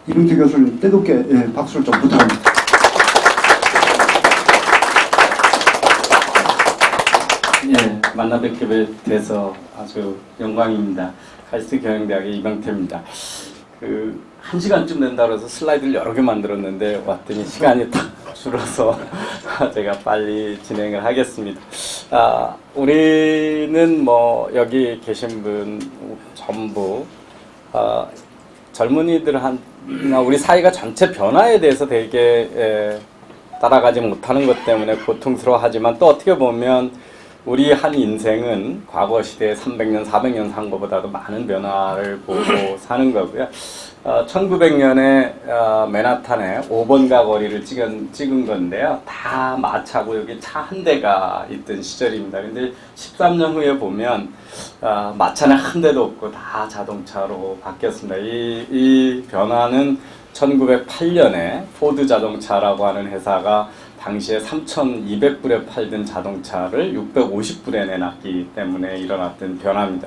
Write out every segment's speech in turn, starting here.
이문태 교수님 뜨겁게 박수를 좀 부탁합니다. 예, 만나 뵙게 돼서 아주 영광입니다. 카이스트 경영대학의 이광태입니다. 1시간쯤 된다고 해서 슬라이드를 여러 개 만들었는데 왔더니 시간이 딱 줄어서 제가 빨리 진행을 하겠습니다. 우리는 뭐 여기 계신 분 전부 젊은이들한테나 우리 사회가 전체 변화에 대해서 되게 따라가지 못하는 것 때문에 고통스러워하지만 또 어떻게 보면 우리 한 인생은 과거 시대에 300년, 400년 산 것보다도 많은 변화를 보고 사는 거고요. 1900년에 맨하탄에 5번가 거리를 찍은 건데요. 다 마차고 여기 차 한 대가 있던 시절입니다. 근데 13년 후에 보면 마차는 한 대도 없고 다 자동차로 바뀌었습니다. 이 변화는 1908년에 포드 자동차라고 하는 회사가 당시에 3,200불에 팔던 자동차를 650불에 내놨기 때문에 일어났던 변화입니다.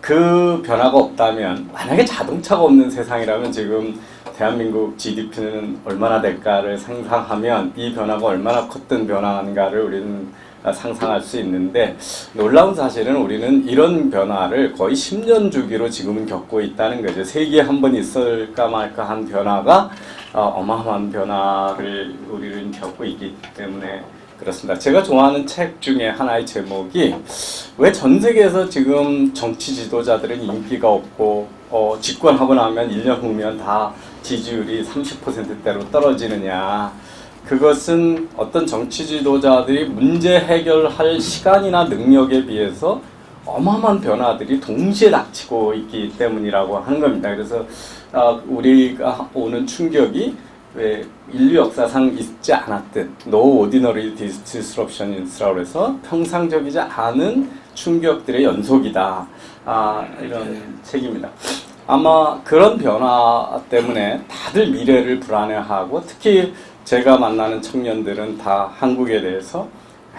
그 변화가 없다면, 만약에 자동차가 없는 세상이라면 지금 대한민국 GDP는 얼마나 될까를 상상하면 이 변화가 얼마나 컸던 변화인가를 우리는 상상할 수 있는데, 놀라운 사실은 우리는 이런 변화를 거의 10년 주기로 지금은 겪고 있다는 거죠. 세기에 한 번 있을까 말까 한 변화가 어마어마한 변화를 우리는 겪고 있기 때문에 그렇습니다. 제가 좋아하는 책 중에 하나의 제목이 왜 전 세계에서 지금 정치 지도자들은 인기가 없고 집권하고 나면 1년 후면 다 지지율이 30%대로 떨어지느냐. 그것은 어떤 정치 지도자들이 문제 해결할 시간이나 능력에 비해서 어마어마한 변화들이 동시에 닥치고 있기 때문이라고 하는 겁니다. 그래서 우리가 오는 충격이 왜 인류 역사상 있지 않았던 No Ordinary Disruptions라고 해서 평상적이지 않은 충격들의 연속이다. 이런 책입니다. 아마 그런 변화 때문에 다들 미래를 불안해하고, 특히 제가 만나는 청년들은 다 한국에 대해서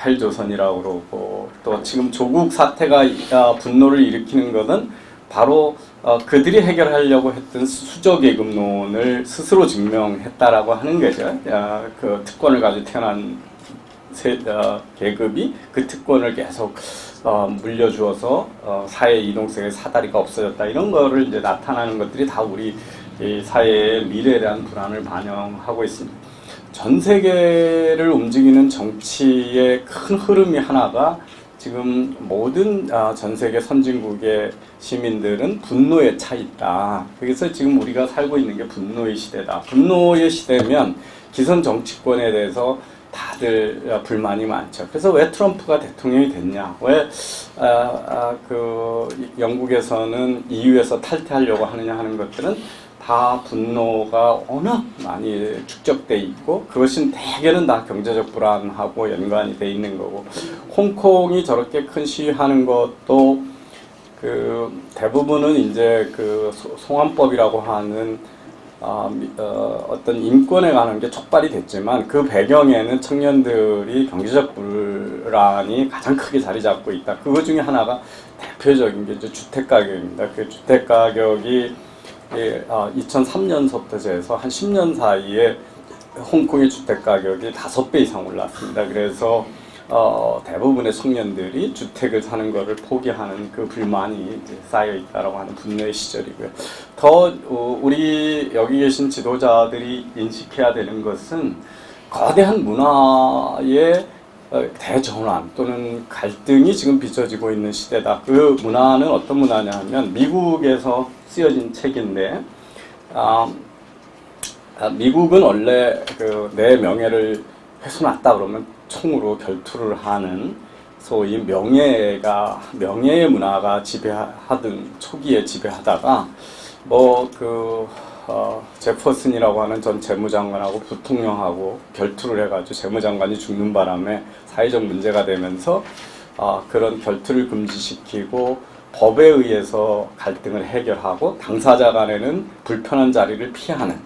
헬조선이라고 그러고, 또 지금 조국 사태가 분노를 일으키는 것은 바로 그들이 해결하려고 했던 수저계급론을 스스로 증명했다라고 하는 거죠. 그 특권을 가지고 태어난 계급이 그 특권을 계속 물려주어서 사회 이동성의 사다리가 없어졌다. 이런 거를 이제 나타나는 것들이 다 우리 이 사회의 미래에 대한 불안을 반영하고 있습니다. 전 세계를 움직이는 정치의 큰 흐름이 하나가 지금 모든 전 세계 선진국의 시민들은 분노에 차 있다. 그래서 지금 우리가 살고 있는 게 분노의 시대다. 분노의 시대면 기성 정치권에 대해서 다들 불만이 많죠. 그래서 왜 트럼프가 대통령이 됐냐? 왜 영국에서는 EU에서 탈퇴하려고 하느냐 하는 것들은 다 분노가 워낙 많이 축적돼 있고, 그것은 대개는 다 경제적 불안하고 연관이 돼 있는 거고, 홍콩이 저렇게 큰 시위하는 것도 대부분은 이제 송환법이라고 하는 어떤 인권에 관한 게 촉발이 됐지만, 그 배경에는 청년들이 경제적 불안이 가장 크게 자리 잡고 있다. 그것 중에 하나가 대표적인 게 이제 주택 가격입니다. 그 주택 가격이 2003년서부터 해서 한 10년 사이에 홍콩의 주택 가격이 5배 이상 올랐습니다. 그래서 대부분의 청년들이 주택을 사는 것을 포기하는 그 불만이 이제 쌓여 있다라고 하는 분노의 시절이고요. 더 우리 여기 계신 지도자들이 인식해야 되는 것은 거대한 문화의 대전환 또는 갈등이 지금 빚어지고 있는 시대다. 그 문화는 어떤 문화냐 하면 미국에서 쓰여진 책인데, 미국은 원래 내 명예를 훼손했다 그러면 총으로 결투를 하는 소위 명예의 문화가 지배하던 초기에 지배하다가 제퍼슨이라고 하는 전 재무장관하고 부통령하고 결투를 해가지고 재무장관이 죽는 바람에 사회적 문제가 되면서 그런 결투를 금지시키고 법에 의해서 갈등을 해결하고 당사자 간에는 불편한 자리를 피하는,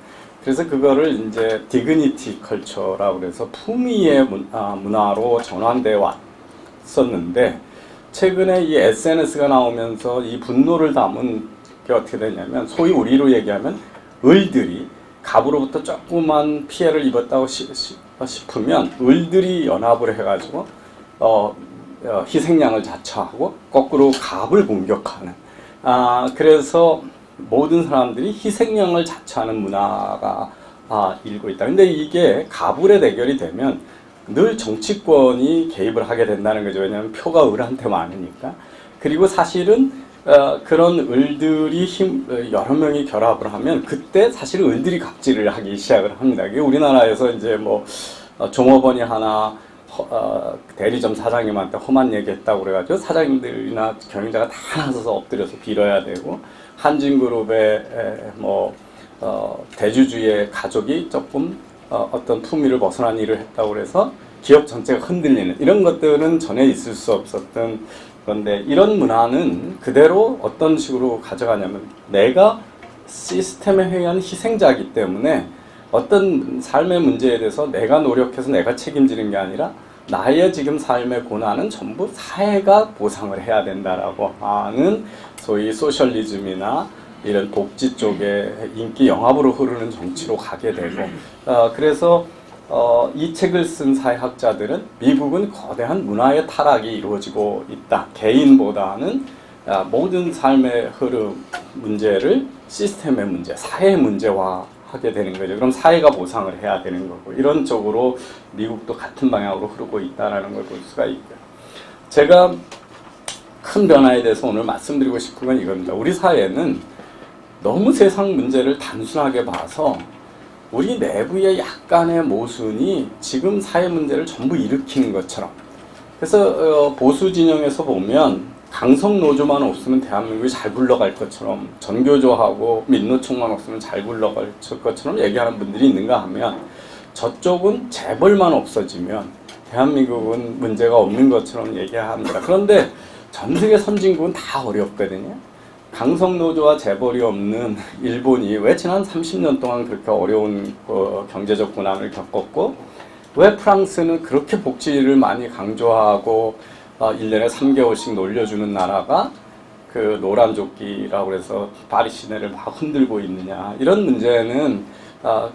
그래서 그거를 이제 디그니티 컬처라고 그래서 품위의 문화로 전환돼 왔었는데, 최근에 이 SNS가 나오면서 이 분노를 담은 게 어떻게 되냐면, 소위 우리로 얘기하면 을들이 갑으로부터 조그만 피해를 입었다고 싶으면 을들이 연합을 해가지고 희생양을 자처하고 거꾸로 갑을 공격하는 그래서 모든 사람들이 희생양을 자처하는 문화가 일고 있다. 근데 이게 갑을의 대결이 되면 늘 정치권이 개입을 하게 된다는 거죠. 왜냐하면 표가 을한테 많으니까. 그리고 사실은 그런 을들이 여러 명이 결합을 하면 그때 사실 을들이 갑질을 하기 시작을 합니다. 이게 우리나라에서 이제 뭐 종업원이 하나 대리점 사장님한테 험한 얘기했다고 그래가지고 사장님들이나 경영자가 다 나서서 엎드려서 빌어야 되고 한진그룹의 대주주의 가족이 조금 어떤 품위를 벗어난 일을 했다고 그래서 기업 전체가 흔들리는 이런 것들은 전혀 있을 수 없었던 건데 이런 문화는 그대로 어떤 식으로 가져가냐면 내가 시스템에 의한 희생자이기 때문에 어떤 삶의 문제에 대해서 내가 노력해서 내가 책임지는 게 아니라 나의 지금 삶의 고난은 전부 사회가 보상을 해야 된다라고 하는 소위 소셜리즘이나 이런 복지 쪽에 인기 영합으로 흐르는 정치로 가게 되고 그래서 이 책을 쓴 사회학자들은 미국은 거대한 문화의 타락이 이루어지고 있다. 개인보다는 모든 삶의 흐름 문제를 시스템의 문제, 사회의 문제화하게 되는 거죠. 그럼 사회가 보상을 해야 되는 거고 이런 쪽으로 미국도 같은 방향으로 흐르고 있다는 걸 볼 수가 있고요. 제가 큰 변화에 대해서 오늘 말씀드리고 싶은 건 이겁니다. 우리 사회는 너무 세상 문제를 단순하게 봐서 우리 내부의 약간의 모순이 지금 사회 문제를 전부 일으키는 것처럼 그래서 보수 진영에서 보면 강성 노조만 없으면 대한민국이 잘 굴러갈 것처럼 전교조하고 민노총만 없으면 잘 굴러갈 것처럼 얘기하는 분들이 있는가 하면 저쪽은 재벌만 없어지면 대한민국은 문제가 없는 것처럼 얘기합니다. 그런데 전 세계 선진국은 다 어렵거든요. 강성노조와 재벌이 없는 일본이 왜 지난 30년 동안 그렇게 어려운 경제적 고난을 겪었고 왜 프랑스는 그렇게 복지를 많이 강조하고 1년에 3개월씩 놀려주는 나라가 그 노란조끼라고 해서 파리 시내를 막 흔들고 있느냐 이런 문제는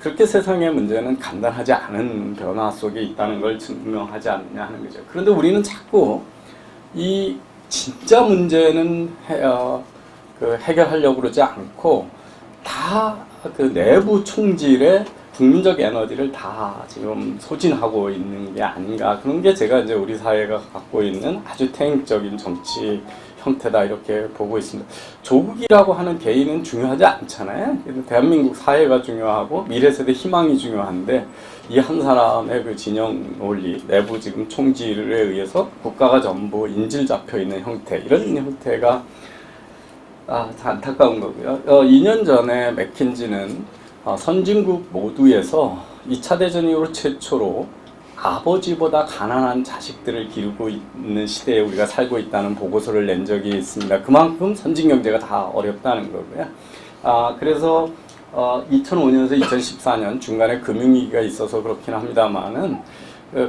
그렇게 세상의 문제는 간단하지 않은 변화 속에 있다는 걸 증명하지 않느냐 하는 거죠. 그런데 우리는 자꾸 이 진짜 문제는 해결하려고 그러지 않고 다 그 내부 총질에 국민적 에너지를 다 지금 소진하고 있는 게 아닌가 그런 게 제가 이제 우리 사회가 갖고 있는 아주 태행적인 정치 형태다 이렇게 보고 있습니다. 조국이라고 하는 개인은 중요하지 않잖아요. 대한민국 사회가 중요하고 미래 세대 희망이 중요한데 이 한 사람의 그 진영 논리 내부 지금 총질에 의해서 국가가 전부 인질 잡혀 있는 형태 이런 형태가 안타까운 거고요. 2년 전에 맥킨지는 선진국 모두에서 2차 대전 이후로 최초로 아버지보다 가난한 자식들을 기르고 있는 시대에 우리가 살고 있다는 보고서를 낸 적이 있습니다. 그만큼 선진 경제가 다 어렵다는 거고요. 그래서 2005년에서 2014년 중간에 금융위기가 있어서 그렇긴 합니다만은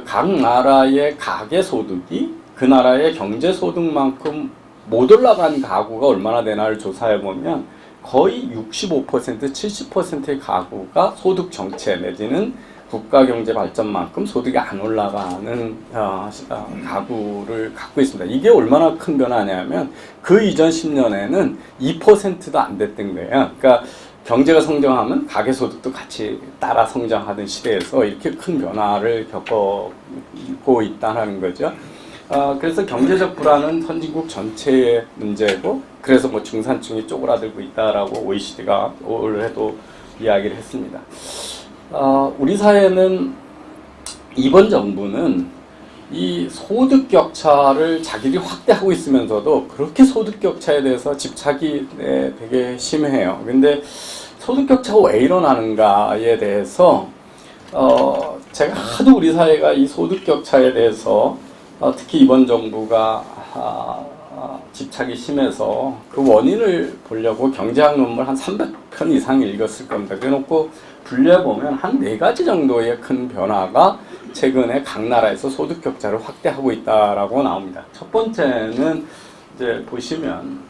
각 나라의 가계소득이 그 나라의 경제소득만큼 못 올라간 가구가 얼마나 되나를 조사해보면 거의 65%, 70%의 가구가 소득 정체 내지는 국가 경제 발전만큼 소득이 안 올라가는 가구를 갖고 있습니다. 이게 얼마나 큰 변화냐면 그 이전 10년에는 2%도 안 됐던 거예요. 그러니까 경제가 성장하면 가계소득도 같이 따라 성장하던 시대에서 이렇게 큰 변화를 겪고 있다는 거죠. 그래서 경제적 불안은 선진국 전체의 문제고 그래서 뭐 중산층이 쪼그라들고 있다라고 OECD가 올해도 이야기를 했습니다. 우리 사회는 이번 정부는 이 소득 격차를 자기들이 확대하고 있으면서도 그렇게 소득 격차에 대해서 집착이 되게 심해요. 근데 소득 격차가 왜 일어나는가에 대해서 제가 하도 우리 사회가 이 소득 격차에 대해서 특히 이번 정부가 집착이 심해서 그 원인을 보려고 경제학 논문 한 300편 이상 읽었을 겁니다. 그래놓고 분류해보면 한 4가지 정도의 큰 변화가 최근에 각 나라에서 소득 격차를 확대하고 있다라고 나옵니다. 첫 번째는 이제 보시면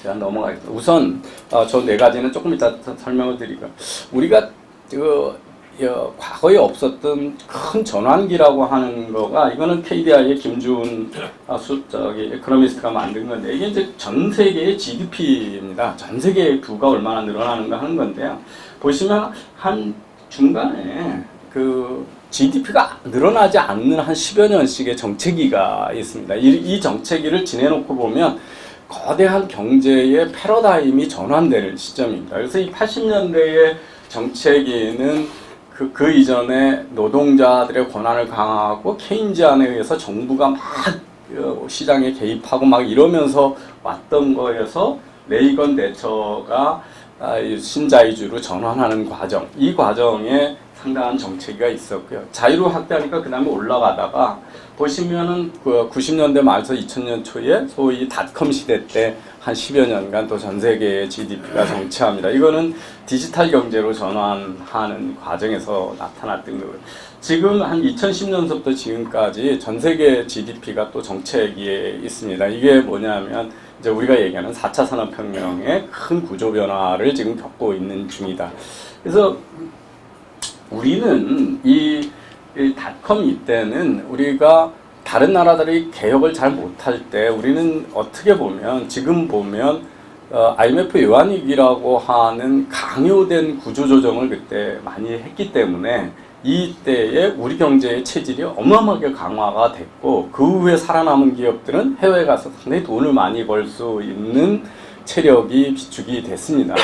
제가 넘어가겠습니다. 우선 저 네 가지는 조금 이따 설명을 드리고 우리가 과거에 없었던 큰 전환기라고 하는 거가 이거는 KDI의 김준 에코노미스트가 만든 건데 이게 이제 전 세계의 GDP입니다. 전 세계의 부가 얼마나 늘어나는가 하는 건데요. 보시면 한 중간에 그 GDP가 늘어나지 않는 한 10여 년씩의 정체기가 있습니다. 이 정체기를 지내놓고 보면 거대한 경제의 패러다임이 전환되는 시점입니다. 그래서 이 80년대의 정체기는 그 이전에 노동자들의 권한을 강화하고 케인즈안에 의해서 정부가 막 시장에 개입하고 막 이러면서 왔던 거에서 레이건 대처가 신자유주로 전환하는 과정, 이 과정에 상당한 정체기가 있었고요. 자유로 확대하니까 그 다음에 올라가다가 보시면은 90년대 말에서 2000년 초에 소위 닷컴 시대 때 한 10여 년간 또 전 세계의 GDP가 정체합니다. 이거는 디지털 경제로 전환하는 과정에서 나타났던 거고요. 지금 한 2010년서부터 지금까지 전 세계 GDP가 또 정체기에 있습니다. 이게 뭐냐면 이제 우리가 얘기하는 4차 산업혁명의 큰 구조 변화를 지금 겪고 있는 중이다. 그래서 우리는 이 닷컴 이때는 우리가 다른 나라들이 개혁을 잘 못할 때 우리는 어떻게 보면 지금 보면 IMF 외환위기라고 하는 강요된 구조조정을 그때 많이 했기 때문에 이때에 우리 경제의 체질이 어마어마하게 강화가 됐고 그 후에 살아남은 기업들은 해외에 가서 상당히 돈을 많이 벌 수 있는 체력이 비축이 됐습니다.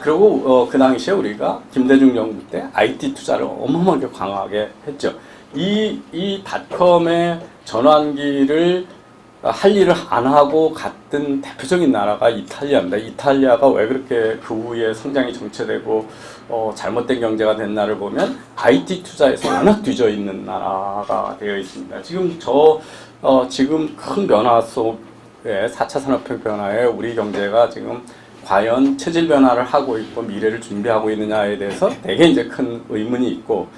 그리고 그 당시에 우리가 김대중 정부 때 IT 투자를 어마어마하게 강하게 했죠. 이 닷컴의 전환기를 할 일을 안 하고 갔던 대표적인 나라가 이탈리아입니다. 이탈리아가 왜 그렇게 그 후에 성장이 정체되고 잘못된 경제가 됐나를 보면 IT 투자에서 워낙 뒤져 있는 나라가 되어 있습니다. 지금 지금 큰 변화 속에 4차 산업혁명 변화에 우리 경제가 지금 과연 체질 변화를 하고 있고 미래를 준비하고 있느냐에 대해서 되게 이제 큰 의문이 있고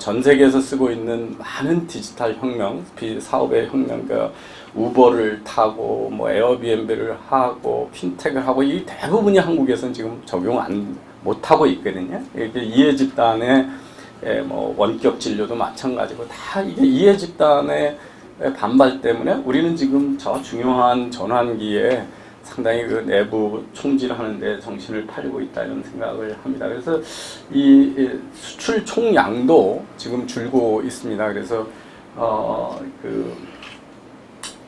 전 세계에서 쓰고 있는 많은 디지털 혁명, 사업의 혁명, 우버를 타고 뭐 에어비앤비를 하고 핀텍을 하고 이 대부분이 한국에서는 지금 적용 못 하고 있거든요. 이게 이해 집단의 뭐 원격 진료도 마찬가지고 다 이게 이해 집단의 반발 때문에 우리는 지금 저 중요한 전환기에 상당히 그 내부 총질하는데 정신을 팔리고 있다 이런 생각을 합니다. 그래서 이 수출 총량도 지금 줄고 있습니다. 그래서 그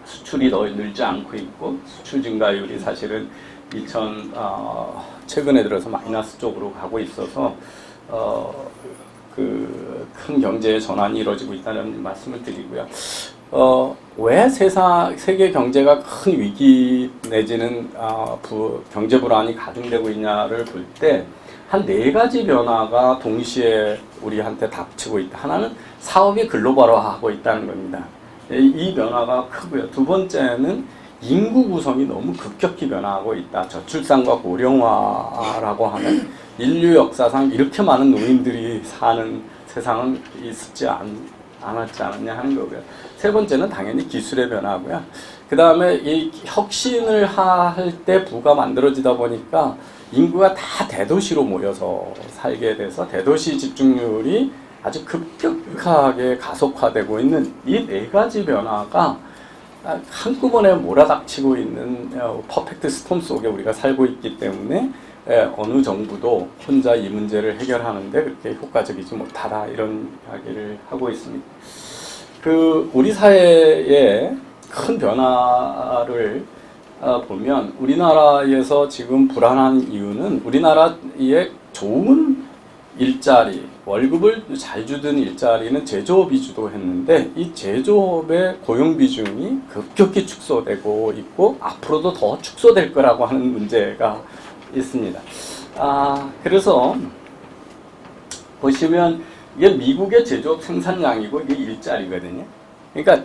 수출이 늘지 않고 있고 수출 증가율이 사실은 최근에 들어서 마이너스 쪽으로 가고 있어서 그 큰 경제의 전환이 이루어지고 있다는 말씀을 드리고요. 왜 세계 경제가 큰 위기 내지는 경제 불안이 가중되고 있냐를 볼 때 한 네 가지 변화가 동시에 우리한테 닥치고 있다. 하나는 사업이 글로벌화하고 있다는 겁니다. 이 변화가 크고요. 두 번째는 인구 구성이 너무 급격히 변화하고 있다. 저출산과 고령화라고 하는 인류 역사상 이렇게 많은 노인들이 사는 세상은 있지 않았지 않았냐 하는 거고요. 세 번째는 당연히 기술의 변화고요. 그 다음에 이 혁신을 할 때 부가 만들어지다 보니까 인구가 다 대도시로 모여서 살게 돼서 대도시 집중률이 아주 급격하게 가속화되고 있는 이 네 가지 변화가 한꺼번에 몰아닥치고 있는 퍼펙트 스톰 속에 우리가 살고 있기 때문에 어느 정부도 혼자 이 문제를 해결하는데 그렇게 효과적이지 못하다 이런 이야기를 하고 있습니다. 우리 사회의 큰 변화를 보면 우리나라에서 지금 불안한 이유는 우리나라의 좋은 일자리, 월급을 잘 주던 일자리는 제조업이 주도했는데 이 제조업의 고용 비중이 급격히 축소되고 있고 앞으로도 더 축소될 거라고 하는 문제가 있습니다. 그래서 보시면 이게 미국의 제조업 생산량이고 이게 일자리거든요. 그러니까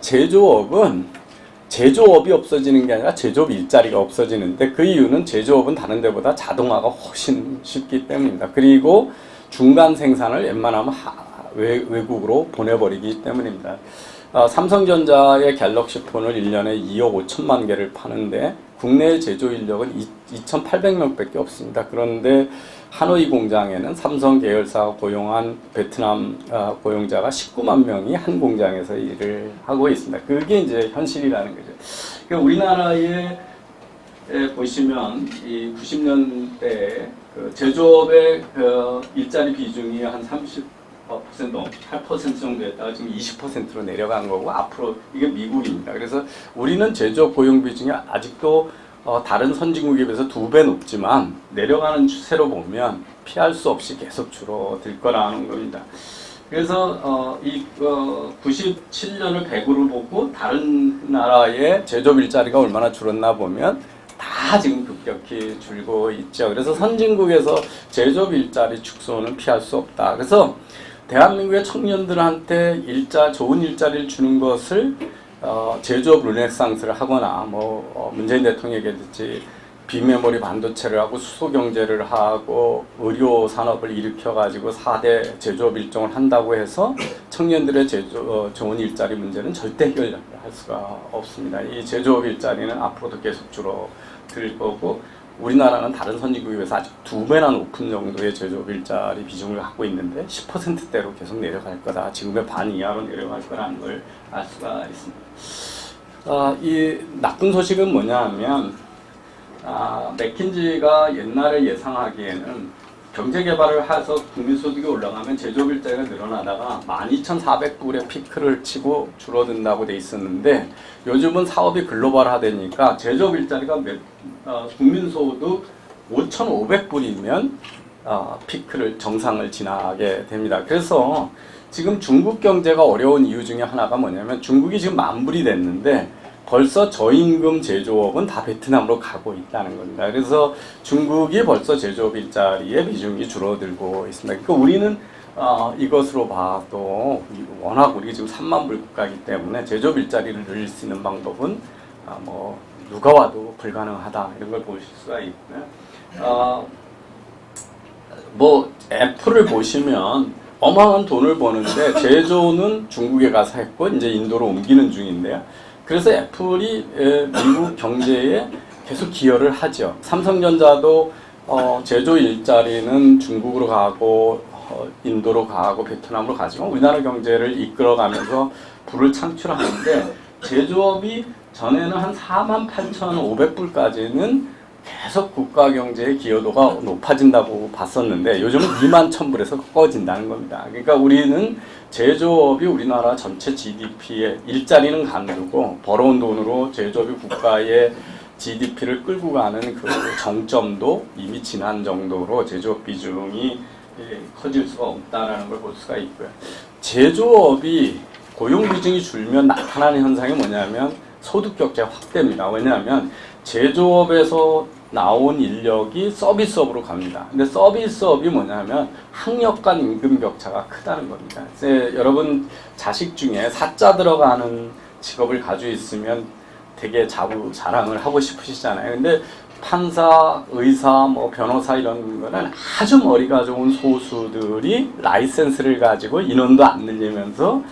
제조업이 없어지는 게 아니라 제조업 일자리가 없어지는데 그 이유는 제조업은 다른 데보다 자동화가 훨씬 쉽기 때문입니다. 그리고 중간 생산을 웬만하면 외국으로 보내버리기 때문입니다. 삼성전자의 갤럭시 폰을 1년에 2억 5천만 개를 파는데 국내 제조 인력은 2,800명밖에 없습니다. 그런데 하노이 공장에는 삼성 계열사가 고용한 베트남 고용자가 19만 명이 한 공장에서 일을 하고 있습니다. 그게 이제 현실이라는 거죠. 그러니까 우리나라에 보시면 이 90년대 그 제조업의 일자리 비중이 한 30% 넘, 8% 정도였다가 지금 20%로 내려간 거고 앞으로 이게 미국입니다. 그래서 우리는 제조업 고용 비중이 아직도 다른 선진국에 비해서 2배 높지만 내려가는 추세로 보면 피할 수 없이 계속 줄어들 거라는 겁니다. 그래서 이 97년을 100으로 보고 다른 나라의 제조업 일자리가 얼마나 줄었나 보면 다 지금 급격히 줄고 있죠. 그래서 선진국에서 제조업 일자리 축소는 피할 수 없다. 그래서 대한민국의 청년들한테 좋은 일자리를 주는 것을 제조업 르네상스를 하거나 문재인 대통령이 얘기했듯이 빅메모리 반도체를 하고 수소 경제를 하고 의료 산업을 일으켜 가지고 4대 제조업 일종을 한다고 해서 청년들의 좋은 일자리 문제는 절대 해결할 수가 없습니다. 이 제조업 일자리는 앞으로도 계속 줄어들 거고 우리나라는 다른 선진국에 비해서 아직 2배나 높은 정도의 제조업 일자리 비중을 갖고 있는데 10%대로 계속 내려갈 거다. 지금의 반 이하로 내려갈 거라는 걸 알 수가 있습니다. 이 나쁜 소식은 뭐냐면 맥킨지가 옛날에 예상하기에는 경제개발을 해서 국민소득이 올라가면 제조업 일자리가 늘어나다가 12,400불의 피크를 치고 줄어든다고 돼 있었는데 요즘은 사업이 글로벌화되니까 제조업 일자리가 국민소득 5,500불이면 피크를 정상을 지나게 됩니다. 그래서 지금 중국 경제가 어려운 이유 중에 하나가 뭐냐면 중국이 지금 만불이 됐는데 벌써 저임금 제조업은 다 베트남으로 가고 있다는 겁니다. 그래서 중국이 벌써 제조업 일자리의 비중이 줄어들고 있습니다. 그러니까 우리는 이것으로 봐도 워낙 우리 지금 3만 불 국가이기 때문에 제조업 일자리를 늘릴 수 있는 방법은 누가 와도 불가능하다 이런 걸 보실 수가 있고요. 애플을 보시면 어마어마한 돈을 버는데 제조는 중국에 가서 했고 이제 인도로 옮기는 중인데요. 그래서 애플이 미국 경제에 계속 기여를 하죠. 삼성전자도 제조 일자리는 중국으로 가고 인도로 가고 베트남으로 가지만 우리나라 경제를 이끌어가면서 부를 창출하는데 제조업이 전에는 한 48,500불까지는 계속 국가 경제의 기여도가 높아진다고 봤었는데 요즘은 21,000불에서 꺼진다는 겁니다. 그러니까 우리는 제조업이 우리나라 전체 GDP의 일자리는 간두고 벌어온 돈으로 제조업이 국가의 GDP를 끌고 가는 그 정점도 이미 지난 정도로 제조업 비중이 커질 수가 없다라는 걸 볼 수가 있고요. 제조업이 고용 비중이 줄면 나타나는 현상이 뭐냐면 소득 격차 확대입니다. 왜냐하면 제조업에서 나온 인력이 서비스업으로 갑니다. 근데 서비스업이 뭐냐면 학력 간 임금 격차가 크다는 겁니다. 여러분 자식 중에 사자 들어가는 직업을 가지고 있으면 되게 자랑을 하고 싶으시잖아요. 근데 판사, 의사, 변호사 이런 거는 아주 머리가 좋은 소수들이 라이센스를 가지고 인원도 안 늘리면서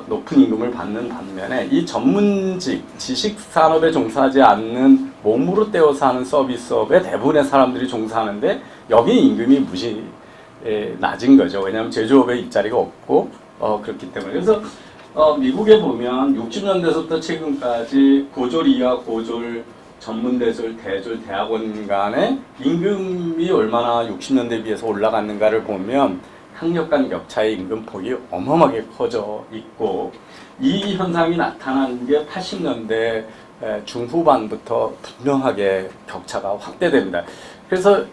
높은 임금을 받는 반면에 이 전문직, 지식산업에 종사하지 않는 몸으로 떼어서 하는 서비스업에 대부분의 사람들이 종사하는데 여기 임금이 낮은 거죠. 왜냐하면 제조업에 일자리가 없고 그렇기 때문에. 그래서 미국에 보면 60년대부터 최근까지 고졸 이하 고졸 전문대졸, 대졸, 대학원 간의 임금이 얼마나 60년대에 비해서 올라갔는가를 보면 학력 간 격차의 임금폭이 어마어마하게 커져 있고 이 현상이 나타난 게 80년대 중후반부터 분명하게 격차가 확대됩니다. 그래서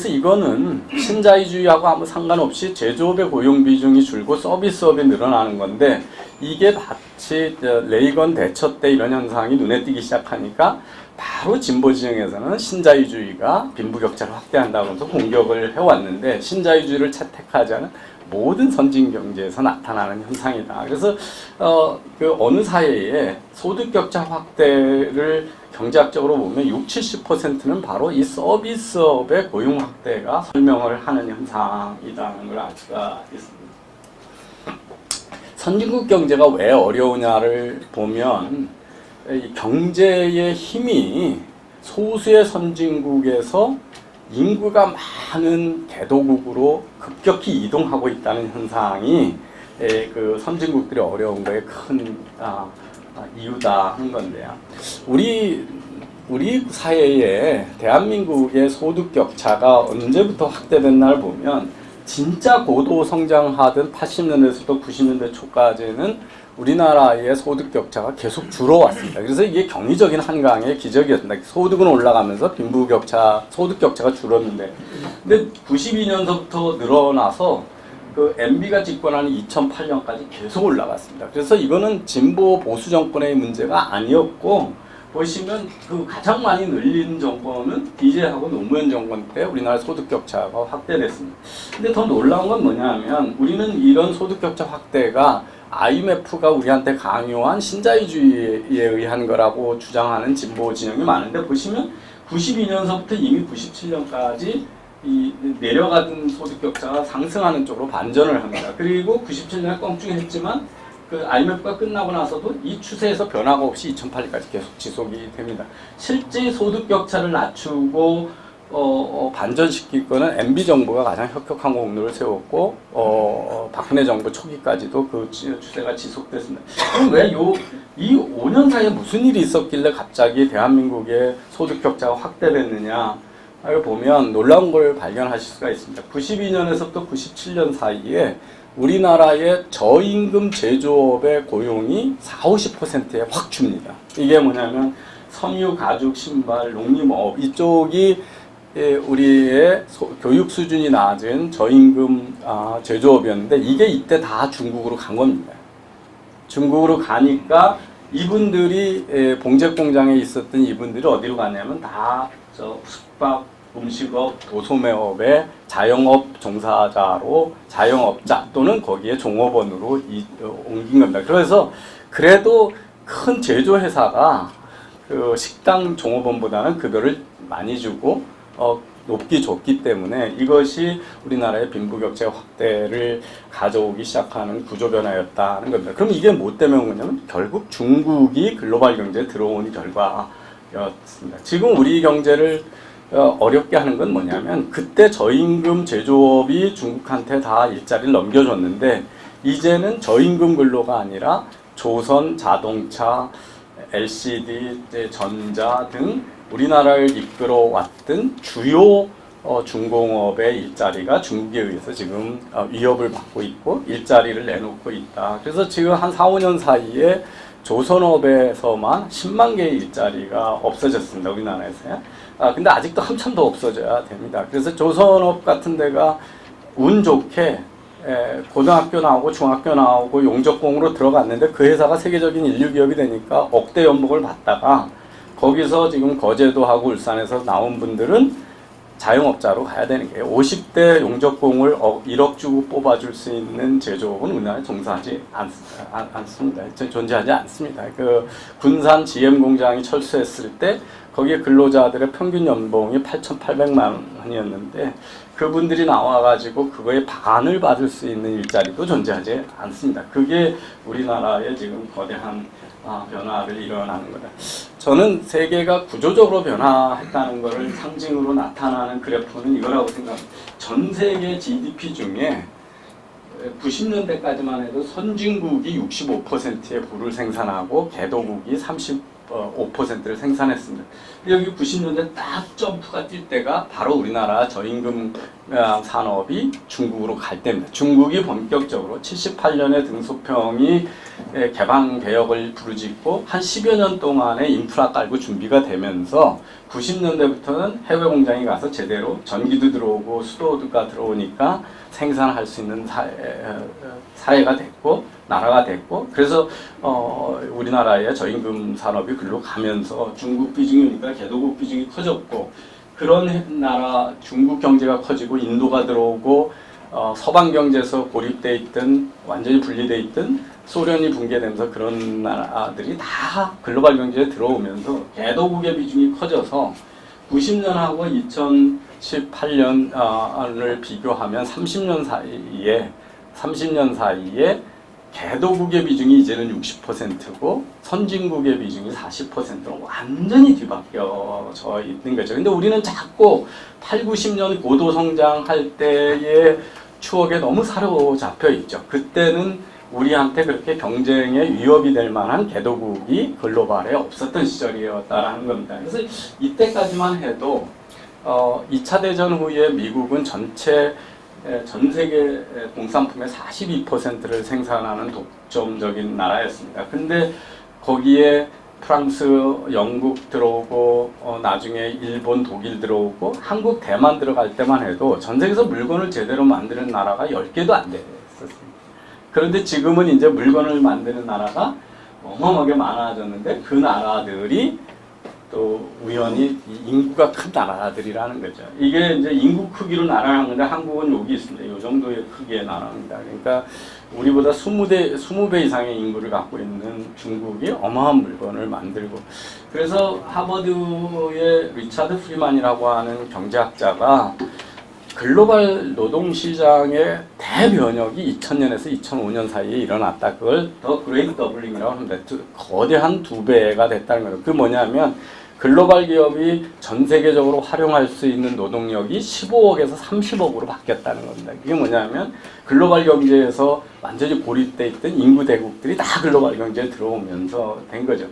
이거는 신자유주의하고 아무 상관없이 제조업의 고용 비중이 줄고 서비스업이 늘어나는 건데 이게 마치 레이건 대처 때 이런 현상이 눈에 띄기 시작하니까 바로 진보 진영에서는 신자유주의가 빈부격차를 확대한다고 하면서 공격을 해왔는데 신자유주의를 채택하지 않은 모든 선진 경제에서 나타나는 현상이다. 그래서 어느 사회에 소득격차 확대를 경제학적으로 보면 60-70%는 바로 이 서비스업의 고용 확대가 설명을 하는 현상이라는 걸 알 수가 있습니다. 선진국 경제가 왜 어려우냐를 보면 이 경제의 힘이 소수의 선진국에서 인구가 많은 개도국으로 급격히 이동하고 있다는 현상이 그 선진국들이 어려운 거에 큰 이유다 하는 건데요. 우리 사회에 대한민국의 소득 격차가 언제부터 확대됐나를 보면 진짜 고도 성장하던 80년대에서부터 90년대 초까지는 우리나라의 소득 격차가 계속 줄어왔습니다. 그래서 이게 경이적인 한강의 기적이었습니다. 소득은 올라가면서 빈부격차, 소득 격차가 줄었는데, 근데 92년서부터 늘어나서 그 MB가 집권하는 2008년까지 계속 올라갔습니다. 그래서 이거는 진보 보수 정권의 문제가 아니었고, 보시면 그 가장 많이 늘린 정권은 DJ하고 노무현 정권 때 우리나라 소득 격차가 확대됐습니다. 근데 더 놀라운 건 뭐냐면 우리는 이런 소득 격차 확대가 IMF가 우리한테 강요한 신자유주의에 의한 거라고 주장하는 진보 진영이 많은데, 보시면 92년서부터 이미 97년까지 이 내려가던 소득 격차가 상승하는 쪽으로 반전을 합니다. 그리고 97년에 껑충했지만 그 IMF가 끝나고 나서도 이 추세에서 변화가 없이 2008년까지 계속 지속이 됩니다. 실제 소득 격차를 낮추고 반전시킬 거는 MB 정부가 가장 혁혁한 공로를 세웠고 박근혜 정부 초기까지도 그 추세가 지속됐습니다. 그럼 왜 이 5년 사이에 무슨 일이 있었길래 갑자기 대한민국의 소득 격차가 확대됐느냐? 를 보면 놀라운 걸 발견하실 수가 있습니다. 92년에서부터 97년 사이에 우리나라의 저임금 제조업의 고용이 40~50%에 확 줍니다. 이게 뭐냐면 섬유, 가죽, 신발, 농림업 이쪽이 우리의 교육 수준이 낮은 저임금 제조업이었는데, 이게 이때 다 중국으로 간 겁니다. 중국으로 가니까 이분들이 봉제 공장에 있었던 이분들이 어디로 갔냐면 다 숙박, 음식업, 도소매업의 자영업 종사자로 자영업자 또는 거기에 종업원으로 옮긴 겁니다. 그래서 그래도 큰 제조회사가 그 식당 종업원보다는 급여를 많이 주고 높게 줬기 때문에 이것이 우리나라의 빈부격차 확대를 가져오기 시작하는 구조 변화였다는 겁니다. 그럼 이게 뭐 때문에 온 거냐면 결국 중국이 글로벌 경제에 들어온 결과였습니다. 지금 우리 경제를 어렵게 하는 건 뭐냐면, 그때 저임금 제조업이 중국한테 다 일자리를 넘겨줬는데 이제는 저임금 근로가 아니라 조선, 자동차, LCD, 전자 등 우리나라를 이끌어왔던 주요 중공업의 일자리가 중국에 의해서 지금 위협을 받고 있고 일자리를 내놓고 있다. 그래서 지금 한 4~5년 사이에 조선업에서만 10만 개의 일자리가 없어졌습니다. 우리나라에서요. 근데 아직도 한참 더 없어져야 됩니다. 그래서 조선업 같은 데가 운 좋게 고등학교 나오고 중학교 나오고 용접공으로 들어갔는데 그 회사가 세계적인 인류 기업이 되니까 억대 연봉을 받다가 거기서 지금 거제도 하고 울산에서 나온 분들은 자영업자로 가야 되는 게 50대 용접공을 1억 주고 뽑아줄 수 있는 제조업은 우리나라에 종사하지 않습니다. 존재하지 않습니다. 그 군산 GM 공장이 철수했을 때 거기에 근로자들의 평균 연봉이 8,800만 원이었는데 그분들이 나와가지고 그거에 반을 받을 수 있는 일자리도 존재하지 않습니다. 그게 우리나라의 지금 거대한 변화를 일어나는 거다. 저는 세계가 구조적으로 변화했다는 것을 상징으로 나타나는 그래프는 이거라고 생각합니다. 전 세계 GDP 중에 90년대까지만 해도 선진국이 65%의 부를 생산하고 개도국이 35%를 생산했습니다. 여기 90년대 딱 점프가 뛸 때가 바로 우리나라 저임금 산업이 중국으로 갈 때입니다. 중국이 본격적으로 78년에 등소평이 개방 개혁을 부르짖고 한 10여 년 동안에 인프라 깔고 준비가 되면서 90년대부터는 해외 공장에 가서 제대로 전기도 들어오고 수도가 들어오니까 생산할 수 있는 사회가 됐고 나라가 됐고, 그래서 우리나라의 저임금 산업이 글로 가면서 중국 비중이 오니까 개도국 비중이 커졌고, 그런 나라 중국 경제가 커지고 인도가 들어오고 서방 경제에서 고립돼 있던 완전히 분리돼 있던 소련이 붕괴되면서 그런 나라들이 다 글로벌 경제에 들어오면서 개도국의 비중이 커져서 90년하고 2018년을 비교하면 30년 사이에 개도국의 비중이 이제는 60%고 선진국의 비중이 40%로 완전히 뒤바뀌어져 있는 거죠. 근데 우리는 자꾸 8, 90년 고도 성장할 때의 추억에 너무 사로잡혀 있죠. 그때는 우리한테 그렇게 경쟁에 위협이 될 만한 개도국이 글로벌에 없었던 시절이었다라는 겁니다. 그래서 이때까지만 해도 2차 대전 후에 미국은 전 세계 공산품의 42%를 생산하는 독점적인 나라였습니다. 근데 거기에 프랑스, 영국 들어오고 나중에 일본, 독일 들어오고 한국, 대만 들어갈 때만 해도 전 세계에서 물건을 제대로 만드는 나라가 10개도 안 됐었습니다. 그런데 지금은 이제 물건을 만드는 나라가 어마어마하게 많아졌는데 그 나라들이 또 우연히 인구가 큰 나라들이라는 거죠. 이게 이제 인구 크기로 나라는 건데 한국은 여기 있습니다. 이 정도의 크기의 나라입니다. 그러니까 우리보다 20배 이상의 인구를 갖고 있는 중국이 어마어마한 물건을 만들고, 그래서 하버드의 리차드 프리만이라고 하는 경제학자가 글로벌 노동시장의 대변혁이 2000년에서 2005년 사이에 일어났다. 그걸 더 그레이트 더블링이라고 합니다. 거대한 2배가 됐다는 거예요. 그 뭐냐면 글로벌 기업이 전 세계적으로 활용할 수 있는 노동력이 15억에서 30억으로 바뀌었다는 겁니다. 그게 뭐냐면 글로벌 경제에서 완전히 고립돼 있던 인구 대국들이 다 글로벌 경제에 들어오면서 된 거죠.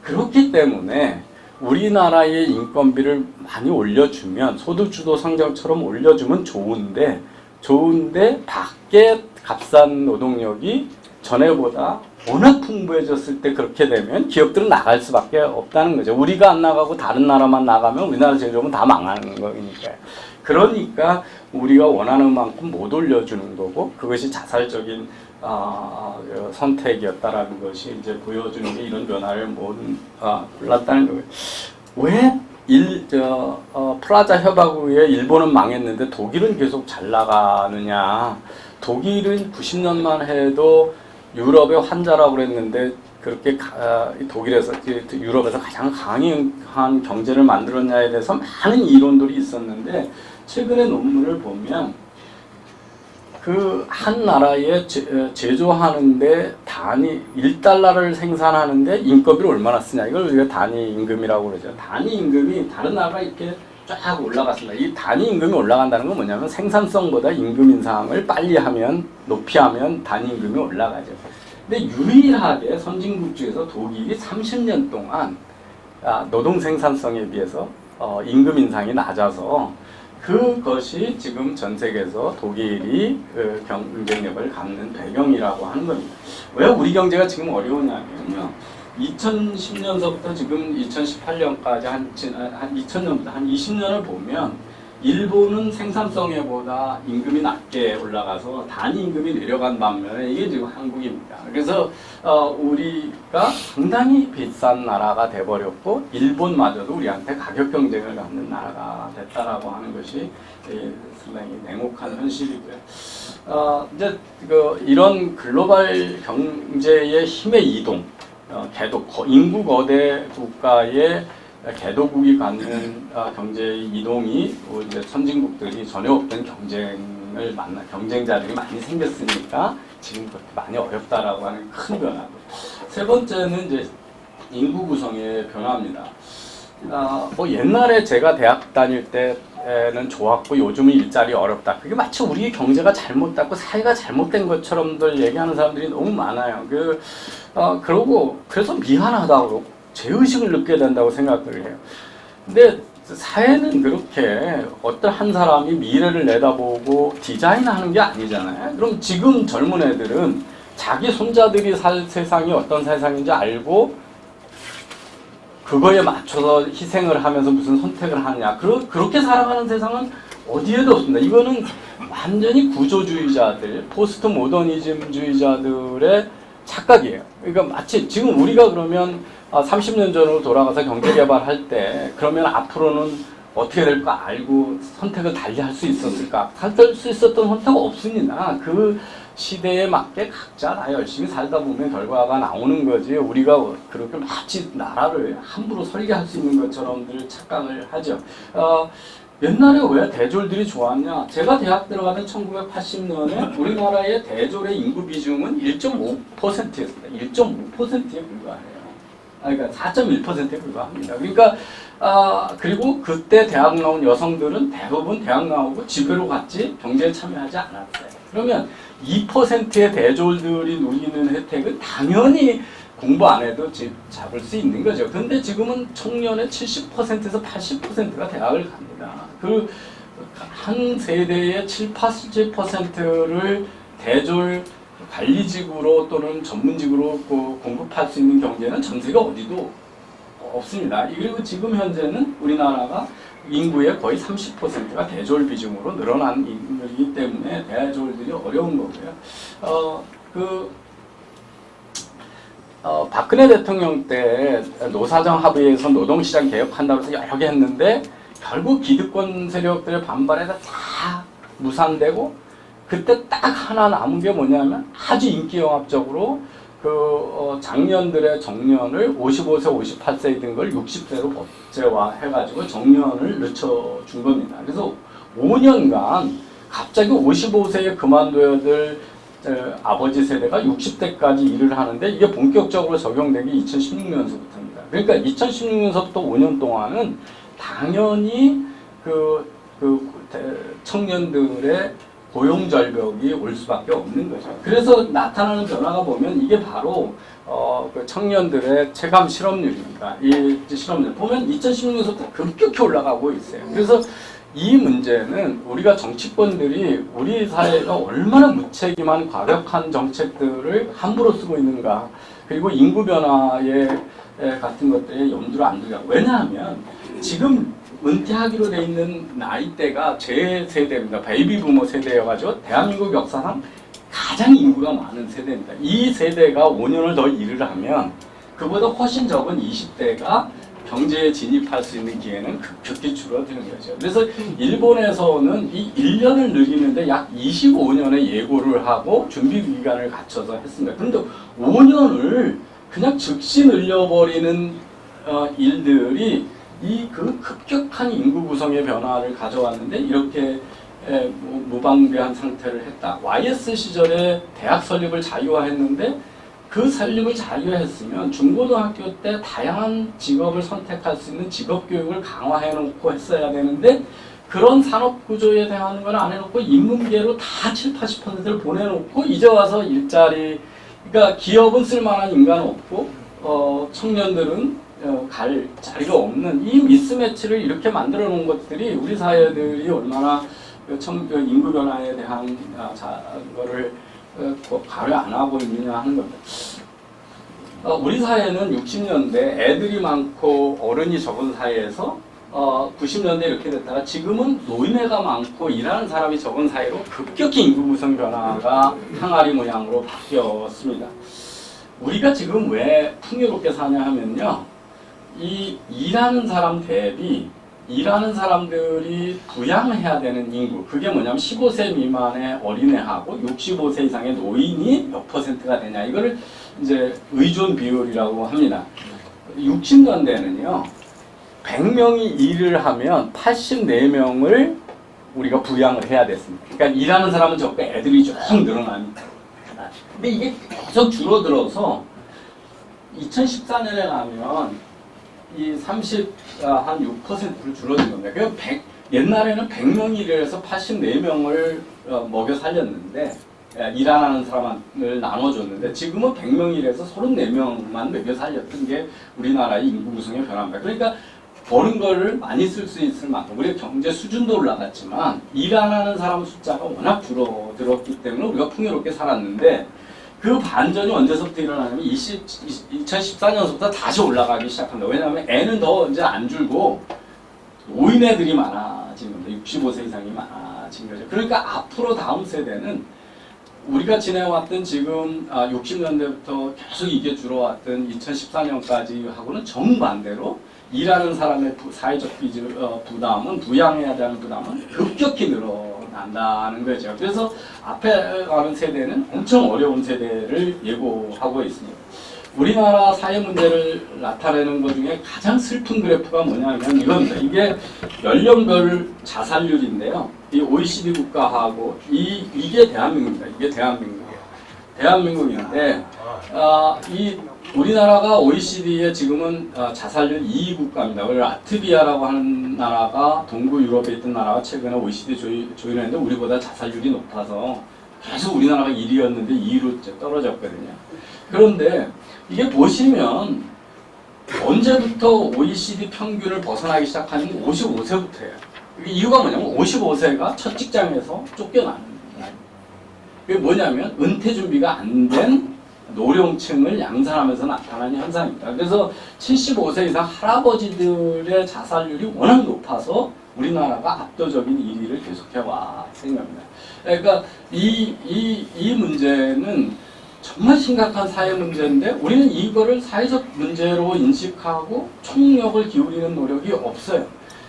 그렇기 때문에 우리나라의 인건비를 많이 올려주면 소득주도 성장처럼 올려주면 좋은데 밖에 값싼 노동력이 전에보다 워낙 풍부해졌을 때 그렇게 되면 기업들은 나갈 수밖에 없다는 거죠. 우리가 안 나가고 다른 나라만 나가면 우리나라 제조업은 다 망하는 거니까요. 그러니까 우리가 원하는 만큼 못 올려주는 거고, 그것이 자살적인 선택이었다라는 것이 이제 보여주는 게 이런 변화를 몰랐다는 거예요. 왜 프라자 협약 후에 일본은 망했는데 독일은 계속 잘 나가느냐? 독일은 90년만 해도 유럽의 환자라고 그랬는데 그렇게 유럽에서 가장 강한 경제를 만들었냐에 대해서 많은 이론들이 있었는데, 최근의 논문을 보면 그 한 나라에 제조하는데 단위 1달러를 생산하는데 인건비를 얼마나 쓰냐, 이걸 우리가 단위 임금이라고 그러죠. 단위 임금이 다른 나라가 이렇게 쫙 올라갔습니다. 이 단위 임금이 올라간다는 건 뭐냐면 생산성보다 임금 인상을 빨리 하면, 높이 하면 단위 임금이 올라가죠. 근데 유일하게 선진국 중에서 독일이 30년 동안 노동 생산성에 비해서 임금 인상이 낮아서 그것이 지금 전 세계에서 독일이 경쟁력을 갖는 배경이라고 하는 겁니다. 왜 우리 경제가 지금 어려우냐면요. 2010년서부터 지금 2018년까지 한 2000년부터 한 20년을 보면 일본은 생산성에보다 임금이 낮게 올라가서 단위 임금이 내려간 반면에 이게 지금 한국입니다. 그래서 우리가 상당히 비싼 나라가 돼버렸고 일본마저도 우리한테 가격 경쟁을 갖는 나라가 됐다라고 하는 것이 상당히 냉혹한 현실이고요. 이제 이런 글로벌 경제의 힘의 이동, 인구 거대 국가의 개도국이 갖는 경제의 이동이 이제 선진국들이 전혀 없던 경쟁자들이 많이 생겼으니까 지금 그렇게 많이 어렵다라고 하는 큰 변화고, 세 번째는 이제 인구 구성의 변화입니다. 옛날에 제가 대학 다닐 때는 좋았고 요즘은 일자리 어렵다. 그게 마치 우리 경제가 잘못됐고 사회가 잘못된 것처럼들 얘기하는 사람들이 너무 많아요. 그래서 미안하다고 죄의식을 느껴야 된다고 생각을 해요. 근데 사회는 그렇게 어떤 한 사람이 미래를 내다보고 디자인하는 게 아니잖아요. 그럼 지금 젊은 애들은 자기 손자들이 살 세상이 어떤 세상인지 알고 그거에 맞춰서 희생을 하면서 무슨 선택을 하느냐. 그렇게 살아가는 세상은 어디에도 없습니다. 이거는 완전히 구조주의자들, 포스트 모더니즘주의자들의 착각이에요. 그러니까 마치 지금 우리가 그러면 30년 전으로 돌아가서 경제개발할 때 그러면 앞으로는 어떻게 될까 알고 선택을 달리 할 수 있었을까? 할 수 있었던 선택은 없습니다. 그 시대에 맞게 각자 다 열심히 살다 보면 결과가 나오는 거지, 우리가 그렇게 마치 나라를 함부로 설계할 수 있는 것처럼들 착각을 하죠. 옛날에 왜 대졸들이 좋았냐? 제가 대학 들어가던 1980년에 우리나라의 대졸의 인구 비중은 1.5%였습니다. 1.5%에 불과해요. 그러니까 4.1%에 불과합니다. 그러니까 그리고 그때 대학 나온 여성들은 대부분 대학 나오고 집으로 갔지 경제에 참여하지 않았어요. 그러면 2%의 대졸들이 누리는 혜택은 당연히 공부 안 해도 집 잡을 수 있는 거죠. 근데 지금은 청년의 70%에서 80%가 대학을 갑니다. 그 한 세대의 7, 80%를 대졸 관리직으로 또는 전문직으로 공급할 수 있는 경제는 전 세계 어디도 없습니다. 그리고 지금 현재는 우리나라가 인구의 거의 30%가 대졸 비중으로 늘어난 인물이기 때문에 대졸들이 어려운 거고요. 박근혜 대통령 때 노사정 합의에서 노동시장 개혁한다고 해서 여러 개 했는데 결국 기득권 세력들의 반발에서 다 무산되고 그때 딱 하나 남은 게 뭐냐면 아주 인기영합적으로 장년들의 정년을 55세, 58세이던 걸 60세로 법제화해가지고 정년을 늦춰준 겁니다. 그래서 5년간 갑자기 55세에 그만둬야 될 아버지 세대가 60대까지 일을 하는데 이게 본격적으로 적용되기 2016년서부터입니다. 그러니까 2016년서부터 5년 동안은 당연히 청년들의 고용절벽이 올 수밖에 없는 거죠. 그래서 나타나는 변화가 보면 이게 바로 청년들의 체감 실업률입니다. 이 실업률 보면 2016년서부터 급격히 올라가고 있어요. 그래서 이 문제는 우리가 정치권들이 우리 사회가 얼마나 무책임한 과격한 정책들을 함부로 쓰고 있는가, 그리고 인구 변화에 같은 것들에 염두를 안 두고, 왜냐하면 지금 은퇴하기로 돼 있는 나이대가 제 세대입니다. 베이비 부머 세대여가지고 대한민국 역사상 가장 인구가 많은 세대입니다. 이 세대가 5년을 더 일을 하면 그보다 훨씬 적은 20대가 경제에 진입할 수 있는 기회는 급격히 줄어드는 거죠. 그래서 일본에서는 이 1년을 늘리는데 약 25년의 예고를 하고 준비 기간을 갖춰서 했습니다. 그런데 5년을 그냥 즉시 늘려버리는 일들이 이 급격한 인구 구성의 변화를 가져왔는데 이렇게 무방비한 상태를 했다. YS 시절에 대학 설립을 자유화했는데 그 설립을 자유했으면 중고등학교 때 다양한 직업을 선택할 수 있는 직업교육을 강화해놓고 했어야 되는데 그런 산업구조에 대한 건 안 해놓고 인문계로 다 7, 80%를 보내놓고 이제 와서 일자리, 그러니까 기업은 쓸만한 인간 없고 청년들은 갈 자리가 없는 이 미스매치를 이렇게 만들어 놓은 것들이 우리 사회들이 얼마나 인구 변화에 대한 거를 가려 안 하고 있느냐 하는 겁니다. 우리 사회는 60년대 애들이 많고 어른이 적은 사회에서 90년대 이렇게 됐다가 지금은 노인네가 많고 일하는 사람이 적은 사회로 급격히 인구 구성 변화가 항아리 모양으로 바뀌었습니다. 우리가 지금 왜 풍요롭게 사냐 하면요, 이 일하는 사람 대비 일하는 사람들이 부양해야 되는 인구, 그게 뭐냐면 15세 미만의 어린애하고 65세 이상의 노인이 몇 %가 되냐, 이거를 이제 의존 비율이라고 합니다. 60년대는요 100명이 일을 하면 84명을 우리가 부양을 해야 됐습니다. 그러니까 일하는 사람은 적고 애들이 쭉 늘어납니다. 근데 이게 계속 줄어들어서 2014년에 가면 이 6%를 줄어든 겁니다. 그러니까 옛날에는 100명이 일해서 84명을 먹여 살렸는데, 일하는 사람을 나눠줬는데, 지금은 100명이 일해서 34명만 먹여 살렸던 게 우리나라의 인구 구성의 변화입니다. 그러니까 버는 거를 많이 쓸 수 있을 만큼 우리 경제 수준도 올라갔지만 일 안 하는 사람 숫자가 워낙 줄어들었기 때문에 우리가 풍요롭게 살았는데, 그 반전이 언제서부터 일어나냐면 2014년서부터 다시 올라가기 시작합니다. 왜냐하면 애는 더 이제 안 줄고 노인애들이 많아진 겁니다. 65세 이상이 많아진 거죠. 그러니까 앞으로 다음 세대는 우리가 지내왔던 지금 60년대부터 계속 이게 줄어왔던 2014년까지 하고는 정반대로 일하는 사람의 사회적 부담은, 부양해야 되는 부담은 급격히 늘어난다는 거죠. 그래서 앞에 가는 세대는 엄청 어려운 세대를 예고하고 있습니다. 우리나라 사회 문제를 나타내는 것 중에 가장 슬픈 그래프가 뭐냐면 이겁니다. 이게 연령별 자살률인데요. 이 OECD 국가하고 이게 대한민국입니다. 이게 대한민국이에요. 대한민국인데 이 우리나라가 OECD에 지금은 자살률 2위 국가입니다. 그리고 라트비아라고 하는 나라가 동부 유럽에 있던 나라가 최근에 OECD 조인했는데 우리보다 자살률이 높아서 계속 우리나라가 1위였는데 2위로 떨어졌거든요. 그런데 이게 보시면 언제부터 OECD 평균을 벗어나기 시작하는 55세부터예요. 이유가 뭐냐면 55세가 첫 직장에서 쫓겨나는 거예요. 그게 뭐냐면 은퇴 준비가 안 된 노령층을 양산하면서 나타나는 현상입니다. 그래서 75세 이상 할아버지들의 자살률이 워낙 높아서 우리나라가 압도적인 1위를 계속해왔던 겁니다. 그러니까 이 문제는 정말 심각한 사회 문제인데 우리는 이거를 사회적 문제로 인식하고 총력을 기울이는 노력이 없어요.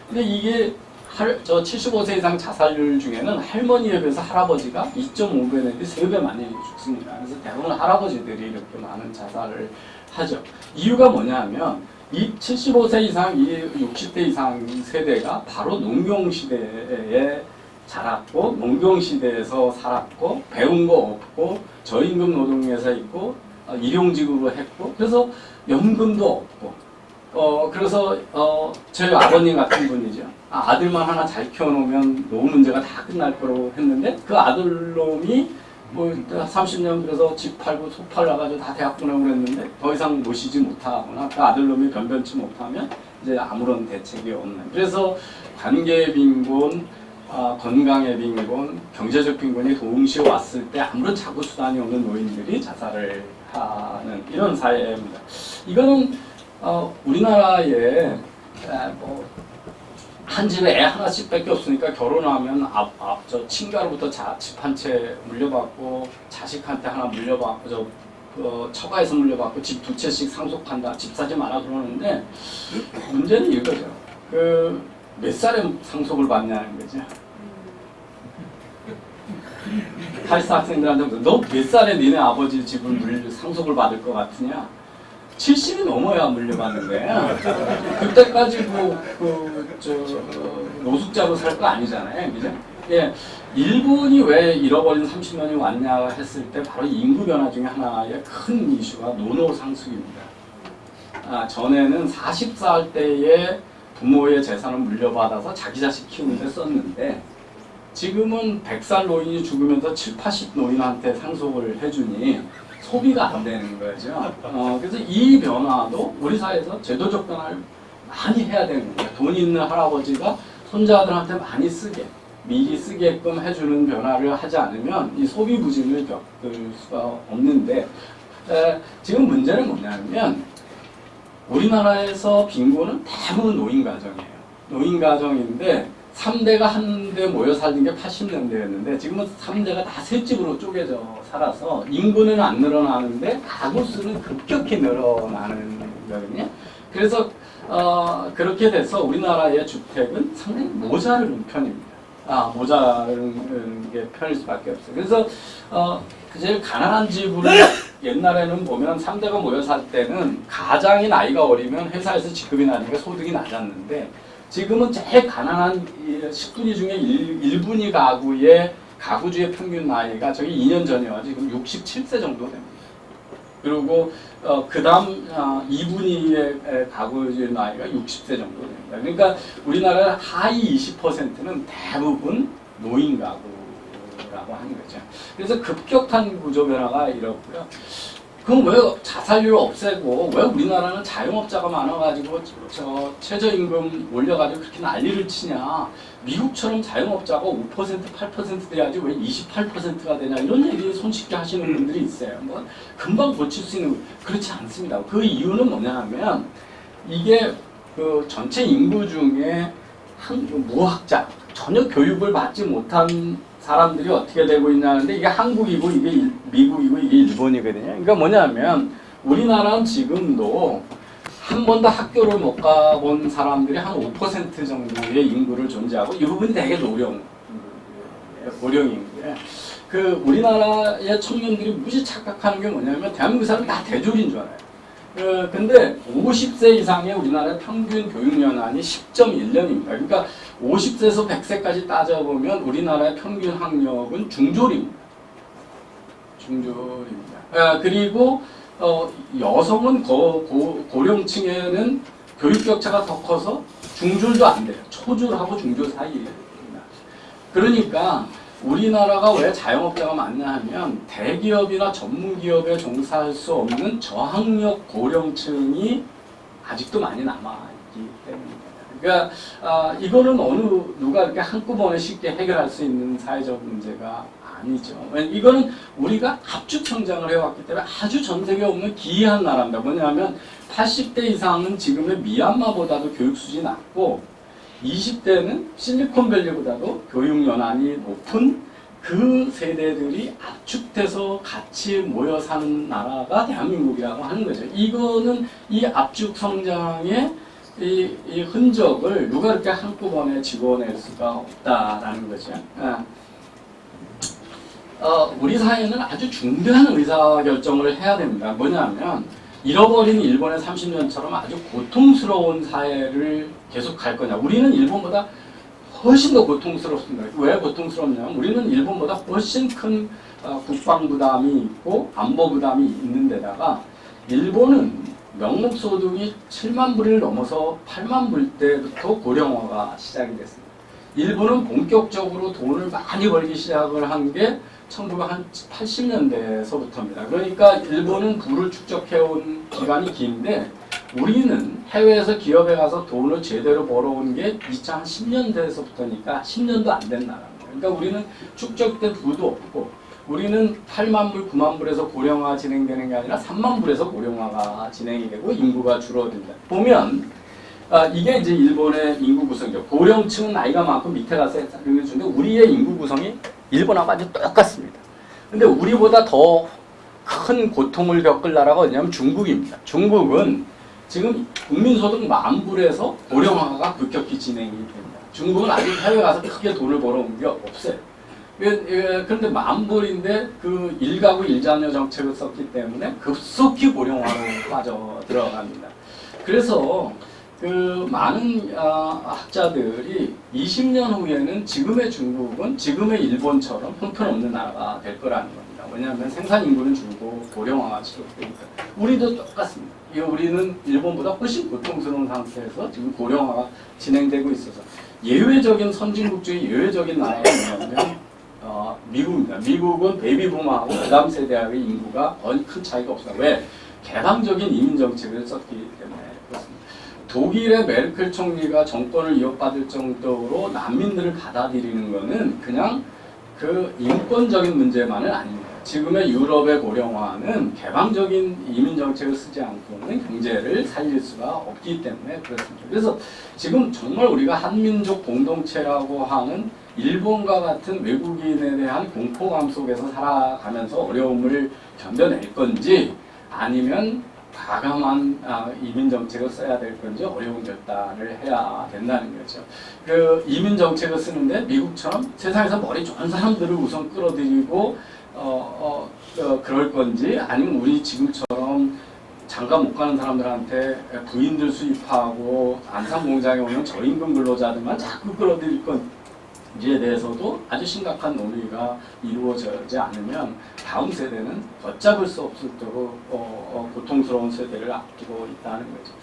근데 이게 75세 이상 자살률 중에는 할머니에 비해서 할아버지가 2.5배 내지 3배 많이 죽습니다. 그래서 대부분 할아버지들이 이렇게 많은 자살을 하죠. 이유가 뭐냐면 이 75세 이상, 이 60대 이상 세대가 바로 농경시대에 자랐고 농경시대에서 살았고 배운 거 없고 저임금 노동에서 있고 일용직으로 했고 그래서 연금도 없고 그래서 저희 아버님 같은 분이죠. 아들만 하나 잘 키워놓으면 노후 문제가 다 끝날 거라고 했는데 그 아들놈이 뭐 30년 그래서 집 팔고 소 팔아가지고 다 대학 보내고 그랬는데 더 이상 모시지 못하거나 그 아들놈이 변변치 못하면 이제 아무런 대책이 없는. 그래서 관계의 빈곤, 건강의 빈곤, 경제적 빈곤이 동시에 왔을 때 아무런 자구 수단이 없는 노인들이 자살을 하는 이런 사회입니다. 이거는 우리나라에 뭐 한 집에 애 하나씩밖에 없으니까 결혼하면 저 친가로부터 집 한 채 물려받고 자식한테 하나 물려받고 처가에서 물려받고 집 2채씩 상속한다. 집 사지 마라 그러는데 문제는 이거죠. 몇 살에 상속을 받냐는 거죠. 카리스타 학생들한테 너 몇 살에 니네 아버지 집을 상속을 받을 것 같으냐? 70이 넘어야 물려받는 거예요. 그때까지 노숙자로 살 거 아니잖아요. 그죠? 예. 일본이 왜 잃어버린 30년이 왔냐 했을 때 바로 인구 변화 중에 하나의 큰 이슈가 노노상숙입니다. 전에는 40살 때에 부모의 재산을 물려받아서 자기 자식 키우는데 썼는데 지금은 100살 노인이 죽으면서 7, 80 노인한테 상속을 해주니 소비가 안 되는 거죠. 그래서 이 변화도 우리 사회에서 제도적 변화를 많이 해야 되는 거예요. 돈 있는 할아버지가 손자들한테 많이 미리 쓰게끔 해주는 변화를 하지 않으면 이 소비 부진을 겪을 수가 없는데 지금 문제는 뭐냐면 우리나라에서 빈곤은 대부분 노인 가정이에요. 노인 가정인데 3대가 한데 모여 살던 게 80년대였는데 지금은 3대가 다 세 집으로 쪼개져 살아서 인구는 안 늘어나는데 가구 수는 급격히 늘어나는 거거든요. 그래서 그렇게 돼서 우리나라의 주택은 상당히 모자른 편입니다. 모자른 게 편일 수밖에 없어요. 그래서 제일 가난한 집으로 옛날에는 보면 3대가 모여 살 때는 가장이 나이가 어리면 회사에서 직급이 나니까 소득이 낮았는데 지금은 제일 가난한 10분위 중에 1분위 가구의 가구주의 평균 나이가 저기 2년 전이와 지금 67세 정도 됩니다. 그리고 그 다음 2분위의 가구주의 나이가 60세 정도 됩니다. 그러니까 우리나라 하위 20%는 대부분 노인 가구라고 하는 거죠. 그래서 급격한 구조 변화가 이렇고요. 그럼 왜 자살률을 없애고 왜 우리나라는 자영업자가 많아가지고 최저임금 올려가지고 그렇게 난리를 치냐. 미국처럼 자영업자가 5% 8% 돼야지 왜 28%가 되냐 이런 얘기 손쉽게 하시는 분들이 있어요. 뭐 금방 고칠 수 있는 그렇지 않습니다. 그 이유는 뭐냐 하면 이게 전체 인구 중에 무학자 전혀 교육을 받지 못한 사람들이 어떻게 되고 있냐는데 이게 한국이고 이게 미국이고 이게 일본이거든요. 그러니까 뭐냐면 우리나라는 지금도 한 번도 학교를 못 가본 사람들이 한 5% 정도의 인구를 존재하고 이 부분이 되게 고령인구예요. 우리나라의 청년들이 무지 착각하는 게 뭐냐면 대한민국 사람 다 대졸인 줄 알아요. 근데 50세 이상의 우리나라의 평균 교육연한이 10.1년입니다. 그러니까 50세에서 100세까지 따져보면 우리나라의 평균 학력은 중졸입니다. 중졸입니다. 그리고 여성은 고령층에는 교육 격차가 더 커서 중졸도 안 돼요. 초졸하고 중졸 사이입니다. 그러니까 우리나라가 왜 자영업자가 많냐 하면 대기업이나 전문기업에 종사할 수 없는 저학력 고령층이 아직도 많이 남아있기 때문입니다. 그러니까 이거는 누가 이렇게 한꺼번에 쉽게 해결할 수 있는 사회적 문제가 아니죠. 이거는 우리가 압축 성장을 해왔기 때문에 아주 전 세계에 없는 기이한 나라입니다. 뭐냐면 80대 이상은 지금의 미얀마보다도 교육 수준이 낮고 20대는 실리콘밸리보다도 교육 연한이 높은 그 세대들이 압축돼서 같이 모여 사는 나라가 대한민국이라고 하는 거죠. 이거는 이 압축 성장의 이 흔적을 누가 이렇게 한꺼번에 집어낼 수가 없다라는 거죠. 우리 사회는 아주 중대한 의사결정을 해야 됩니다. 뭐냐면 잃어버린 일본의 30년처럼 아주 고통스러운 사회를 계속 갈 거냐. 우리는 일본보다 훨씬 더 고통스럽습니다. 왜 고통스럽냐면 우리는 일본보다 훨씬 큰 국방 부담이 있고 안보 부담이 있는 데다가 일본은 명목소득이 7만 불을 넘어서 8만 불 때부터 고령화가 시작이 됐습니다. 일본은 본격적으로 돈을 많이 벌기 시작을 한 게 1980년대에서부터입니다. 그러니까 일본은 부를 축적해온 기간이 긴데 우리는 해외에서 기업에 가서 돈을 제대로 벌어온 게 2010년대에서부터니까 10년도 안 된 나라입니다. 그러니까 우리는 축적된 부도 없고 우리는 8만 불, 9만 불에서 고령화 진행되는 게 아니라 3만 불에서 고령화가 진행이 되고 인구가 줄어든다. 보면 이게 이제 일본의 인구 구성이죠. 고령층은 나이가 많고 밑에 가서 사는 중인데 우리의 인구 구성이 일본하고 아주 똑같습니다. 근데 우리보다 더 큰 고통을 겪을 나라가 어디냐면 중국입니다. 중국은 지금 국민소득 10,000불에서 고령화가 급격히 진행이 됩니다. 중국은 아직 해외 가서 크게 돈을 벌어온 게 없어요. 그런데 10,000불인데 그 일가구 일자녀 정책을 썼기 때문에 급속히 고령화로 빠져 들어갑니다. 그래서 그 많은 학자들이 20년 후에는 지금의 중국은 지금의 일본처럼 형편없는 나라가 될 거라는 겁니다. 왜냐하면 생산 인구는 줄고 고령화가 지속되니까. 우리도 똑같습니다. 우리는 일본보다 훨씬 고통스러운 상태에서 지금 고령화가 진행되고 있어서 예외적인 선진국 중에 예외적인 나라가 뭐냐면 미국입니다. 미국은 베이비부마하고 그 다음 세대의 인구가 거의 큰 차이가 없어요. 왜? 개방적인 이민 정책을 썼기 때문에 그렇습니다. 독일의 메르켈 총리가 정권을 이어받을 정도로 난민들을 받아들이는 것은 그냥 그 인권적인 문제만은 아닙니다. 지금의 유럽의 고령화는 개방적인 이민 정책을 쓰지 않고는 경제를 살릴 수가 없기 때문에 그렇습니다. 그래서 지금 정말 우리가 한민족 공동체라고 하는 일본과 같은 외국인에 대한 공포감 속에서 살아가면서 어려움을 견뎌낼 건지 아니면 과감한 이민 정책을 써야 될 건지 어려운 결단을 해야 된다는 거죠. 그 이민 정책을 쓰는데 미국처럼 세상에서 머리 좋은 사람들을 우선 끌어들이고 그럴 건지 아니면 우리 지금처럼 장가 못 가는 사람들한테 부인들 수입하고 안산 공장에 오는 저임금 근로자들만 자꾸 끌어들일 건지에 대해서도 아주 심각한 논의가 이루어지지 않으면 다음 세대는 걷잡을 수 없을도록 고통스러운 세대를 앞두고 있다는 거죠.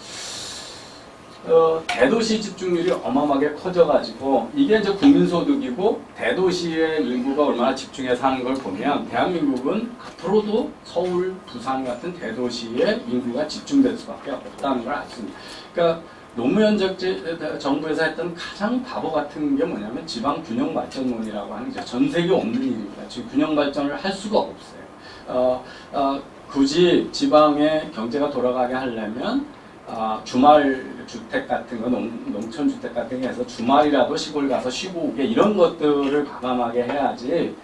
대도시 집중률이 어마어마하게 커져가지고 이게 이제 국민소득이고 대도시의 인구가 얼마나 집중해 사는 걸 보면 대한민국은 앞으로도 서울, 부산 같은 대도시의 인구가 집중될 수밖에 없다는 걸 알 수 있습니다. 그러니까 노무현 정부에서 했던 가장 바보 같은 게 뭐냐면 지방 균형 발전론이라고 하는 게 전 세계 없는 일입니다. 지금 균형 발전을 할 수가 없어요. 굳이 지방의 경제가 돌아가게 하려면 주말 주택 같은 거, 농촌 주택 같은 거 해서 주말이라도 시골 가서 쉬고 오게 이런 것들을 과감하게 해야지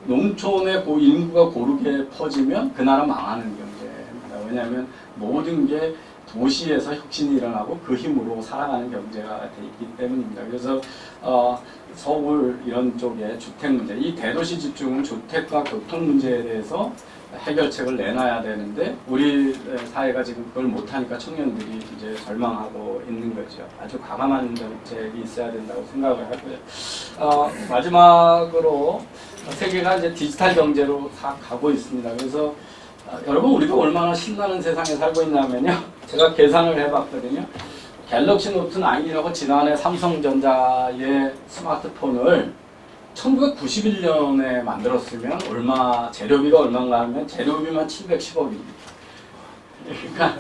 농촌의 인구가 고르게 퍼지면 그 나라 망하는 경제입니다. 왜냐하면 모든 게 도시에서 혁신이 일어나고 그 힘으로 살아가는 경제가 돼 있기 때문입니다. 그래서 서울 이런 쪽의 주택 문제, 이 대도시 집중은 주택과 교통 문제에 대해서 해결책을 내놔야 되는데 우리 사회가 지금 그걸 못하니까 청년들이 이제 절망하고 있는 거죠. 아주 과감한 정책이 있어야 된다고 생각을 하고요. 마지막으로 세계가 이제 디지털 경제로 다 가고 있습니다. 그래서 여러분 우리가 얼마나 신나는 세상에 살고 있냐면요. 제가 계산을 해봤거든요. 갤럭시 노트 9이라고 지난해 삼성전자의 스마트폰을 1991년에 만들었으면 재료비가 얼마인가 하면 재료비만 710억입니다. 그러니까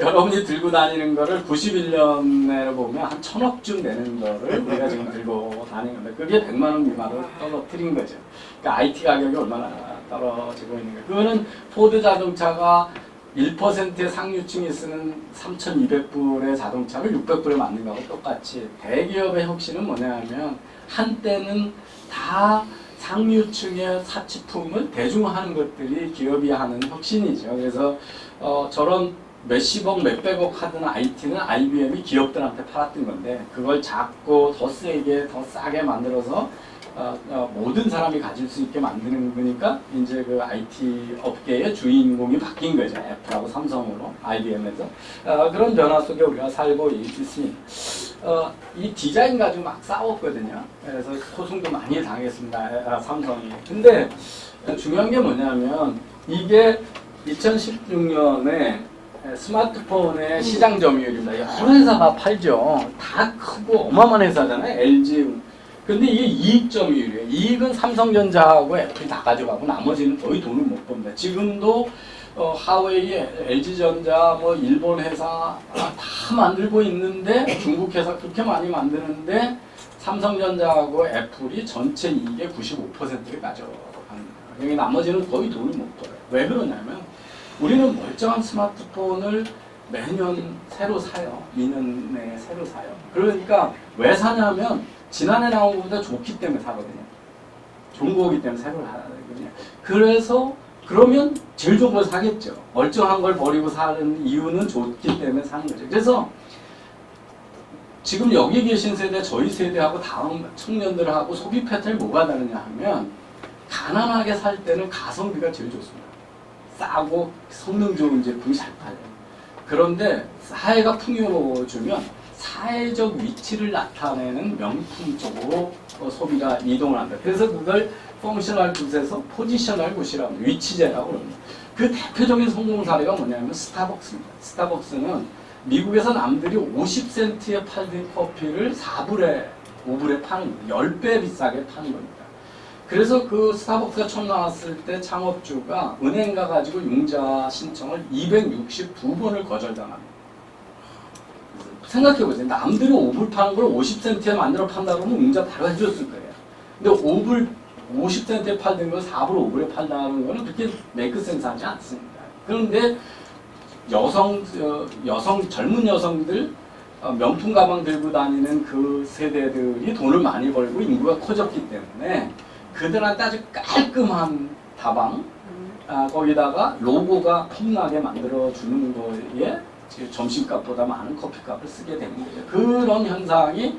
여러분이 들고 다니는 거를 91년에 보면 한 1000억쯤 되는 거를 우리가 지금 들고 다니는 건데 그게 100만 원 미만으로 떨어뜨린 거죠. 그러니까 IT 가격이 얼마나 떨어지고 있는 거예요. 그거는 포드 자동차가 1%의 상류층이 쓰는 3,200불의 자동차를 600불에 만든 거하고 똑같이 대기업의 혁신은 뭐냐면 한때는 다 상류층의 사치품을 대중화하는 것들이 기업이 하는 혁신이죠. 그래서 저런 몇십억, 몇백억 하던 IT는 IBM이 기업들한테 팔았던 건데 그걸 작고 더 세게, 더 싸게 만들어서 모든 사람이 가질 수 있게 만드는 거니까 이제 그 IT 업계의 주인공이 바뀐 거죠. 애플하고 삼성으로 IBM에서 그런 변화 속에 우리가 살고 있습니다. 이 디자인 가지고 막 싸웠거든요. 그래서 소송도 많이 당했습니다. 삼성이. 근데 중요한 게 뭐냐면 이게 2016년에 스마트폰의 시장 점유율입니다. 여러 회사가 팔죠. 다 크고 어마어마한 회사잖아요. LG. 근데 이게 이익 점유율이에요. 이익은 삼성전자하고 애플이 다 가져가고 나머지는 거의 돈을 못 법니다. 지금도 하웨이, LG전자, 뭐 일본 회사 다 만들고 있는데 중국 회사 그렇게 많이 만드는데 삼성전자하고 애플이 전체 이익의 95%를 가져갑니다. 여기 나머지는 거의 돈을 못 벌어요. 왜 그러냐면 우리는 멀쩡한 스마트폰을 매년 새로 사요. 2년 내에 새로 사요. 그러니까 왜 사냐면 지난해 나온 것보다 좋기 때문에 사거든요. 좋은 거기 때문에 새로 사야 되거든요. 그래서 그러면 제일 좋은 걸 사겠죠. 멀쩡한 걸 버리고 사는 이유는 좋기 때문에 사는 거죠. 그래서 지금 여기 계신 세대, 저희 세대하고 다음 청년들하고 소비 패턴이 뭐가 다르냐 하면 가난하게 살 때는 가성비가 제일 좋습니다. 싸고 성능 좋은 제품이 잘 팔려요. 그런데 사회가 풍요로워지면 사회적 위치를 나타내는 명품 쪽으로 소비가 이동을 한다. 그래서 그걸 펑셔널 굿에서 포지셔널 굿이라고 합니다. 위치제라고 합니다. 그 대표적인 성공 사례가 뭐냐면 스타벅스입니다. 스타벅스는 미국에서 남들이 50센트에 팔던 커피를 4불에, 5불에 파는, 10배 비싸게 파는 겁니다. 그래서 그 스타벅스가 처음 나왔을 때 창업주가 은행 가가지고 융자 신청을 262번을 거절당합니다. 생각해보세요. 남들이 5불 파는 걸 50센트에 만들어 판다 그러면 융자 바로 해줬을 거예요. 근데 5불, 50센트에 팔던 걸 4불, 5불에 판다는 거는 그렇게 메이크 센스하지 않습니다. 그런데 젊은 여성들, 명품 가방 들고 다니는 그 세대들이 돈을 많이 벌고 인구가 커졌기 때문에 그들한테 아주 깔끔한 다방, 거기다가 로고가 폼나게 만들어주는 거에 점심값보다 많은 커피값을 쓰게 되는 거죠. 그런 현상이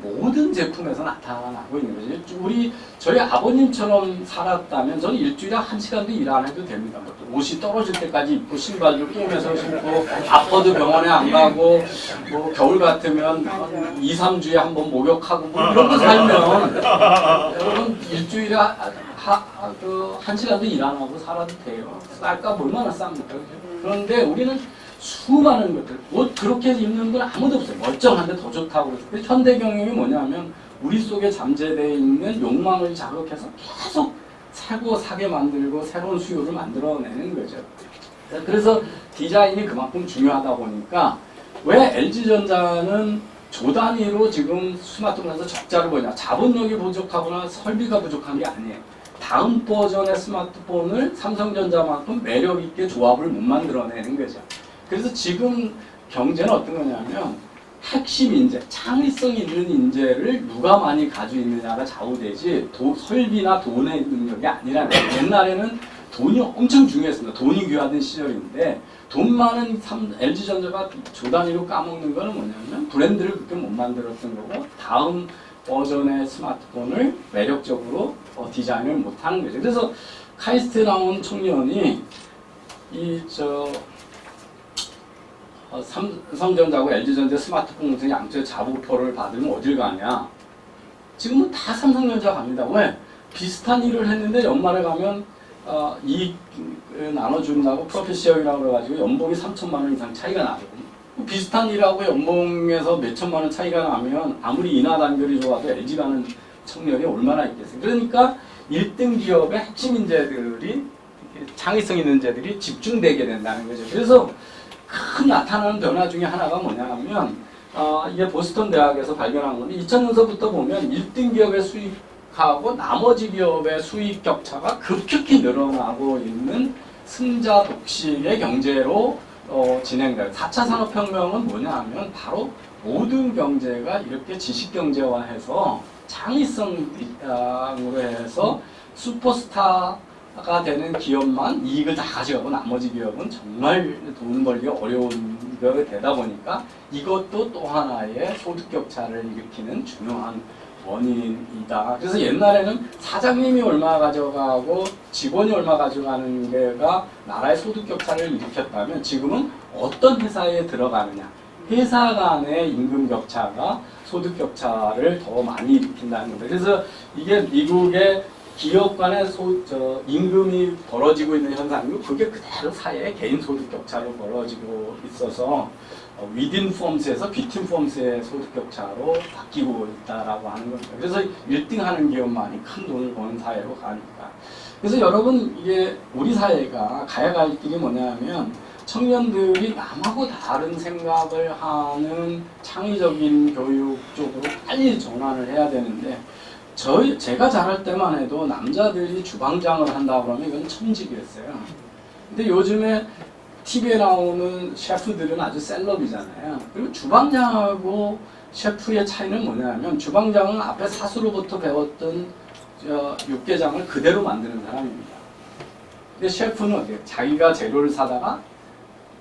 모든 제품에서 나타나고 있는 거죠. 저희 아버님처럼 살았다면 저는 일주일에 1시간도 일 안 해도 됩니다. 옷이 떨어질 때까지 입고 신발도 끼우면서 신고 아파도 병원에 안 가고 뭐 겨울 같으면 2, 3주에 한번 목욕하고 뭐 이런 거 살면 여러분 일주일에 1시간도 일 안 하고 살아도 돼요. 쌀값 얼마나 쌉니까? 그런데 우리는 수많은 것들, 옷 그렇게 입는 건 아무도 없어요. 멀쩡한데 더 좋다고 그래서. 근데 현대 경영이 뭐냐면 우리 속에 잠재되어 있는 욕망을 자극해서 계속 사게 만들고 새로운 수요를 만들어내는 거죠. 그래서 디자인이 그만큼 중요하다 보니까 왜 LG전자는 조 단위로 지금 스마트폰에서 적자를 보이냐. 자본력이 부족하거나 설비가 부족한 게 아니에요. 다음 버전의 스마트폰을 삼성전자만큼 매력있게 조합을 못 만들어내는 거죠. 그래서 지금 경제는 어떤 거냐면 핵심 인재, 창의성 있는 인재를 누가 많이 가지고 있느냐가 좌우되지 설비나 돈의 능력이 아니라는 거예요. 옛날에는 돈이 엄청 중요했습니다. 돈이 귀하던 시절인데 돈 많은 LG전자가 조 단위로 까먹는 거는 뭐냐면 브랜드를 그렇게 못 만들었던 거고 다음 버전의 스마트폰을 매력적으로 디자인을 못하는 거죠. 그래서 카이스트 나온 청년이 삼성전자하고 LG전자 스마트폰 공장 양쪽에 자부표를 받으면 어딜 가냐? 지금은 다 삼성전자 갑니다. 왜? 비슷한 일을 했는데 연말에 가면 이익 나눠준다고 프로페시얼이라고 그래가지고 연봉이 3천만 원 이상 차이가 나거든요. 비슷한 일하고 연봉에서 몇 천만 원 차이가 나면 아무리 인하 단결이 좋아도 LG 가는 청년이 얼마나 있겠어요. 그러니까 1등 기업의 핵심 인재들이, 창의성 있는 인재들이 집중되게 된다는 거죠. 그래서 큰 나타나는 변화 중에 하나가 뭐냐면 이게 보스턴 대학에서 발견한 건데 2000년서부터 보면 1등 기업의 수익하고 나머지 기업의 수익 격차가 급격히 늘어나고 있는 승자 독식의 경제로 진행돼요. 4차 산업혁명은 뭐냐 하면 바로 모든 경제가 이렇게 지식경제화해서 창의성으로 해서 슈퍼스타가 되는 기업만 이익을 다 가져가고 나머지 기업은 정말 돈 벌기 어려운 게 되다 보니까 이것도 또 하나의 소득 격차를 일으키는 중요한 원인이다. 그래서 옛날에는 사장님이 얼마 가져가고 직원이 얼마 가져가는 게가 나라의 소득 격차를 일으켰다면 지금은 어떤 회사에 들어가느냐, 회사 간의 임금 격차가 소득 격차를 더 많이 일으킨다는 겁니다. 그래서 이게 미국의 기업 간의 임금이 벌어지고 있는 현상이고 그게 그대로 사회의 개인 소득 격차로 벌어지고 있어서 within firms에서 between firms의 소득 격차로 바뀌고 있다라고 하는 겁니다. 그래서 1등 하는 기업만이 큰 돈을 버는 사회로 가니까. 그래서 여러분 이게 우리 사회가 가야 갈 길이 뭐냐면 청년들이 남하고 다른 생각을 하는 창의적인 교육 쪽으로 빨리 전환을 해야 되는데 제가 자랄 때만 해도 남자들이 주방장을 한다 그러면 이건 천직이었어요. 근데 요즘에 TV에 나오는 셰프들은 아주 셀럽이잖아요. 그리고 주방장하고 셰프의 차이는 뭐냐면 주방장은 앞에 사수로부터 배웠던 육개장을 그대로 만드는 사람입니다. 근데 셰프는 어때요? 자기가 재료를 사다가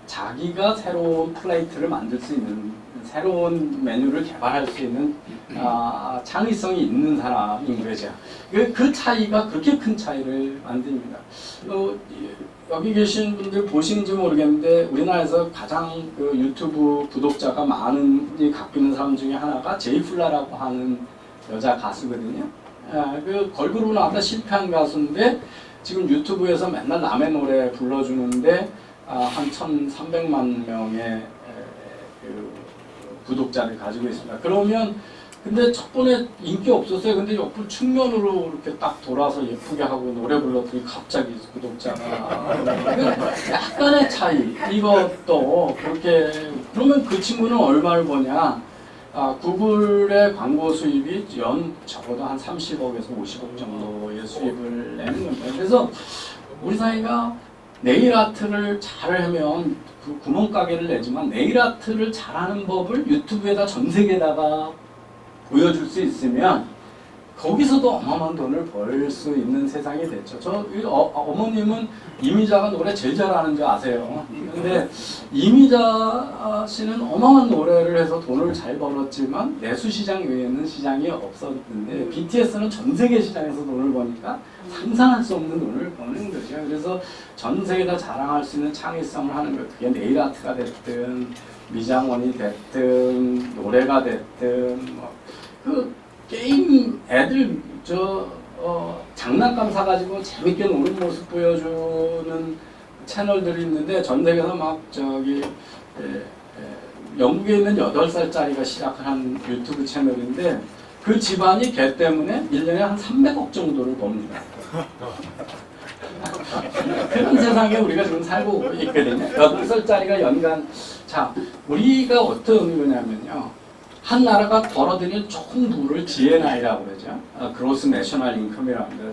자기가 새로운 플레이트를 만들 수 있는, 새로운 메뉴를 개발할 수 있는 창의성이 있는 사람인 거죠. 그 차이가 그렇게 큰 차이를 만듭니다. 여기 계신 분들 보시는지 모르겠는데 우리나라에서 가장 그 유튜브 구독자가 많이 갖고 있는 사람 중에 하나가 제이플라라고 하는 여자 가수거든요. 그 걸그룹 나왔다 실패한 가수인데 지금 유튜브에서 맨날 남의 노래 불러주는데 한 1,300만 명의 그 구독자를 가지고 있습니다. 그러면 근데 첫 번에 인기 없었어요. 근데 옆을 측면으로 이렇게 딱 돌아서 예쁘게 하고 노래 불렀더니 갑자기 구독자가 약간의 차이. 이것도 그렇게 그러면 그 친구는 얼마를 버냐? 구글의 광고 수입이 연 적어도 한 30억에서 50억 정도의 수입을 내는 겁니다. 그래서 우리 사회가 네일 아트를 잘하면 그 구멍가게를 내지만 네일 아트를 잘하는 법을 유튜브에다 전 세계에다가 보여줄 수 있으면 거기서도 어마어마한 돈을 벌 수 있는 세상이 됐죠. 어머님은 이미자가 노래 제일 잘하는 줄 아세요. 근데 이미자 씨는 어마어마한 노래를 해서 돈을 잘 벌었지만 내수 시장 외에는 시장이 없었는데 BTS는 전 세계 시장에서 돈을 버니까 상상할 수 없는 돈을 버는 거죠. 그래서 전 세계다 자랑할 수 있는 창의성을 하는 거, 그게 네일 아트가 됐든 미장원이 됐든 노래가 됐든 그 게임 애들 장난감 사가지고 재밌게 노는 모습 보여주는 채널들이 있는데 전 세계에서 막 영국에 있는 8살짜리가 시작한 유튜브 채널인데 그 집안이 걔 때문에 1년에 한 300억 정도를 법니다. 그런 세상에 우리가 지금 살고 있거든요. 8살짜리가 연간, 자, 우리가 어떤 의미냐면요. 한 나라가 벌어들이는 총 부를 GNI라고 그러죠. 그로스 내셔널 인컴이라고 합니다.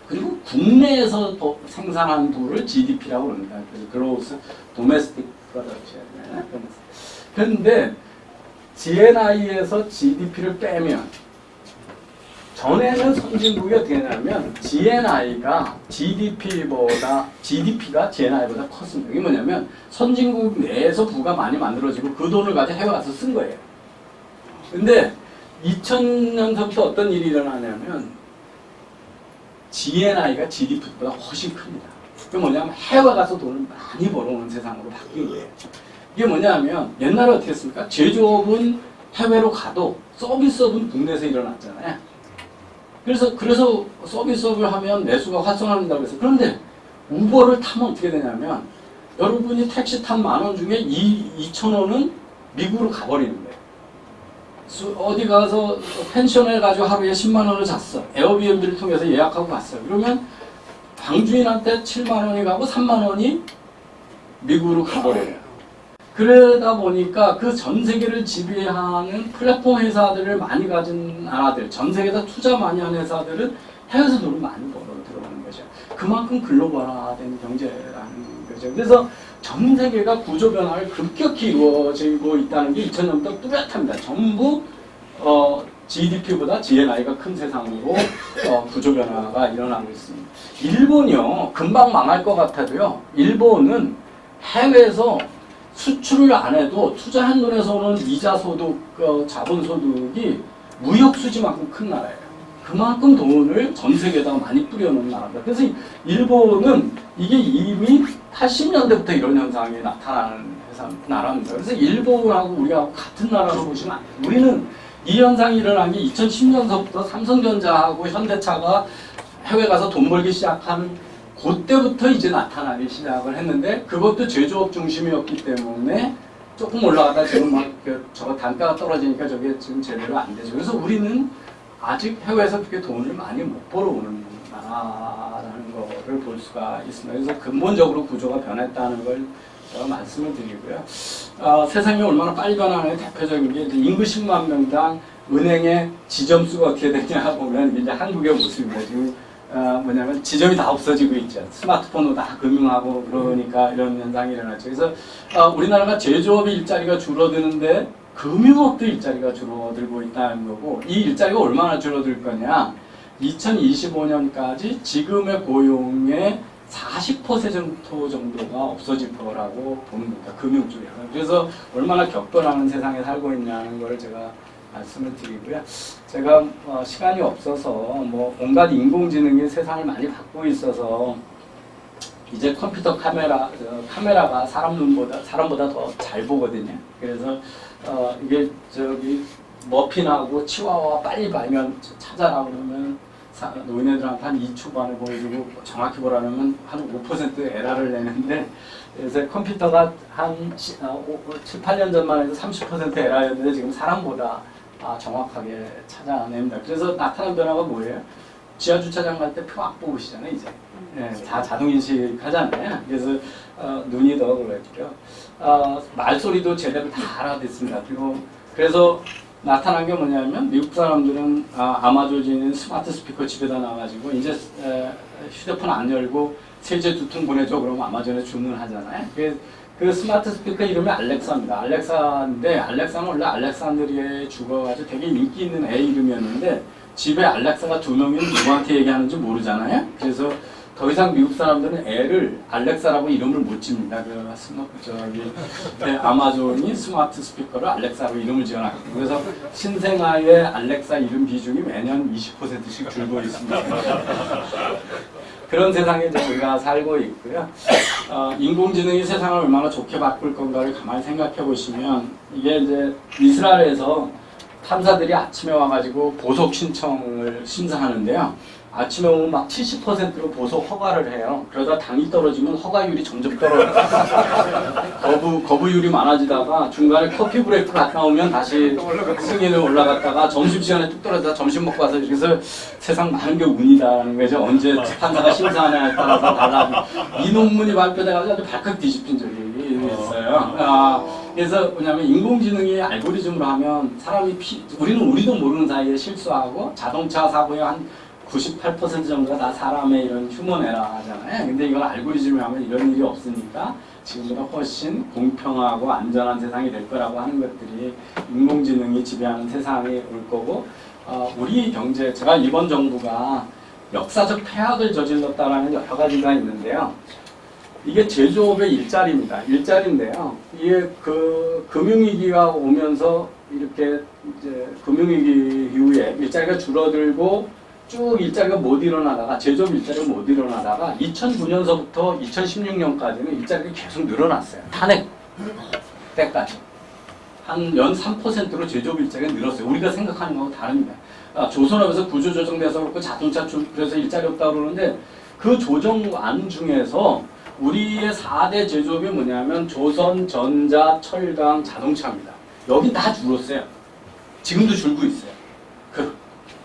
그리고 국내에서 생산한 부를 GDP라고 합니다. 그로스 도메스틱 프로덕션. 그런데 GNI에서 GDP를 빼면 전에는 선진국이 어떻게 되냐면 GNI가 GDP가 GNI보다 컸습니다. 이게 뭐냐면 선진국 내에서 부가 많이 만들어지고 그 돈을 가지고 해외 가서 쓴 거예요. 근데 2000년서부터 어떤 일이 일어나냐면 GNI가 GDP보다 훨씬 큽니다. 그게 뭐냐면 해외 가서 돈을 많이 벌어오는 세상으로 바뀐 거예요. 이게 뭐냐면 옛날에 어떻게 했습니까? 제조업은 해외로 가도 서비스업은 국내에서 일어났잖아요. 그래서 서비스업을 하면 내수가 활성화된다고 해서 그런데 우버를 타면 어떻게 되냐면 여러분이 택시 탄 10,000원 중에 2,000원은 미국으로 가버리는 거예요. 어디 가서 펜션을 가지고 하루에 10만 원을 잤어. 에어비앤비를 통해서 예약하고 갔어요. 그러면 방주인한테 7만 원이 가고 3만 원이 미국으로 가버려요. 그러다 보니까 그 전 세계를 지배하는 플랫폼 회사들을 많이 가진 나라들, 전 세계에다 투자 많이 하는 회사들은 해외에서 돈을 많이 벌어 들어가는 거죠. 그만큼 글로벌화된 경제라는 거죠. 그래서 전 세계가 구조 변화를 급격히 이루어지고 있다는 게 2000년부터 뚜렷합니다. 전부 GDP보다 GNI가 큰 세상으로 구조 변화가 일어나고 있습니다. 일본이요, 금방 망할 것 같아도요, 일본은 해외에서 수출을 안 해도 투자한 돈에서 오는 이자 소득, 자본 소득이 무역 수지만큼 큰 나라예요. 그만큼 돈을 전 세계에다가 많이 뿌려놓은 나라입니다. 그래서 일본은 이게 이미 80년대부터 이런 현상이 나타나는 나라입니다. 그래서 일본하고 우리하고 같은 나라로 보시면 안 돼요. 우리는 이 현상이 일어난 게 2010년서부터 삼성전자하고 현대차가 해외 가서 돈 벌기 시작한 그때부터 이제 나타나기 시작을 했는데 그것도 제조업 중심이었기 때문에 조금 올라가다 지금 막 저거 단가가 떨어지니까 저게 지금 제대로 안 되죠. 그래서 우리는 아직 해외에서 그렇게 돈을 많이 못 벌어오는 나라라는 거를 볼 수가 있습니다. 그래서 근본적으로 구조가 변했다는 걸 제가 말씀을 드리고요. 세상이 얼마나 빨리 변하는 대표적인 게 이제 인구 10만 명당 은행의 지점수가 어떻게 되냐 보면 이제 한국의 모습입니다. 지금 뭐냐면 지점이 다 없어지고 있죠. 스마트폰으로 다 금융하고 그러니까 이런 현상이 일어났죠. 그래서 우리나라가 제조업의 일자리가 줄어드는데 금융업도 일자리가 줄어들고 있다는 거고 이 일자리가 얼마나 줄어들 거냐 2025년까지 지금의 고용의 40% 정도가 없어질 거라고 보는 겁니다. 금융 쪽에서. 그래서 얼마나 격변하는 세상에 살고 있냐는 걸 제가 말씀을 드리고요. 제가 시간이 없어서 뭐 온갖 인공지능이 세상을 많이 바꾸고 있어서 이제 컴퓨터 카메라가 사람보다 더 잘 보거든요. 그래서 이게 저기 머핀하고 치와와 빨리 발면 찾아라 그러면 노인네들한테 한 2초 만에 보여주고 정확히 보라면 한 5% 에러를 내는데 요새 컴퓨터가 한 7, 8년 전만 해도 30% 에러였는데 지금 사람보다 정확하게 찾아냅니다. 그래서 나타난 변화가 뭐예요? 지하 주차장 갈 때 표 안 뽑으시잖아요, 이제. 네, 다 자동인식 하잖아요. 그래서 눈이 더 그랬고요. 말소리도 제대로 다 알아듣습니다. 그래서 나타난 게 뭐냐면 미국 사람들은 아마존이 스마트 스피커 집에다 놔가지고 이제 휴대폰 안 열고 세제 2통 보내줘 그러면 아마존에 주문하잖아요. 그 스마트 스피커 이름이 알렉사입니다. 알렉사인데 알렉사는 원래 알렉산드리아에 죽어가지고 되게 인기 있는 애 이름이었는데 집에 알렉사가 2명이면 누구한테 얘기하는지 모르잖아요. 그래서 더 이상 미국 사람들은 애를 알렉사라고 이름을 못 집니다. 아마존이 스마트 스피커를 알렉사로 이름을 지어놨고 그래서 신생아의 알렉사 이름 비중이 매년 20%씩 줄고 있습니다. 그런 세상에 이제 우리가 살고 있고요. 인공지능이 세상을 얼마나 좋게 바꿀 건가를 가만히 생각해 보시면 이게 이제 이스라엘에서 탐사들이 아침에 와가지고 보석 신청을 심사하는데요. 아침에 오면 막 70%로 보석 허가를 해요. 그러다 당이 떨어지면 허가율이 점점 떨어져요. 거부율이 많아지다가 중간에 커피 브레이크 갔다 오면 다시 승인을 올라갔다가 점심시간에 뚝 떨어져서 점심 먹고 와서 그래서 세상 많은 게 운이다라는 거죠. 언제 판사가 심사하냐에 따라서 달라. 이 논문이 발표돼가지고 아주 발칵 뒤집힌 적이 있어요. 그래서 뭐냐면 인공지능이 알고리즘으로 하면 우리도 모르는 사이에 실수하고 자동차 사고의 한 98% 정도가 다 사람의 이런 휴먼 에러잖아요. 근데 이걸 알고리즘을 하면 이런 일이 없으니까 지금보다 훨씬 공평하고 안전한 세상이 될 거라고 하는 것들이 인공지능이 지배하는 세상이 올 거고 우리 경제, 제가 이번 정부가 역사적 폐악을 저질렀다라는 여러 가지가 있는데요. 이게 제조업의 일자리인데요. 이게 금융위기가 오면서 이렇게 이제 금융위기 이후에 일자리가 줄어들고 쭉 일자리가 못 일어나다가 제조업 일자리가 못 일어나다가 2009년서부터 2016년까지는 일자리가 계속 늘어났어요. 탄핵 때까지 한 연 3%로 제조업 일자리가 늘었어요. 우리가 생각하는 거하고 다릅니다. 조선업에서 구조 조정돼서 그렇고 자동차 그래서 일자리 없다고 그러는데 그 조정안 중에서 우리의 4대 제조업이 뭐냐면 조선, 전자, 철강, 자동차입니다. 여기 다 줄었어요. 지금도 줄고 있어요.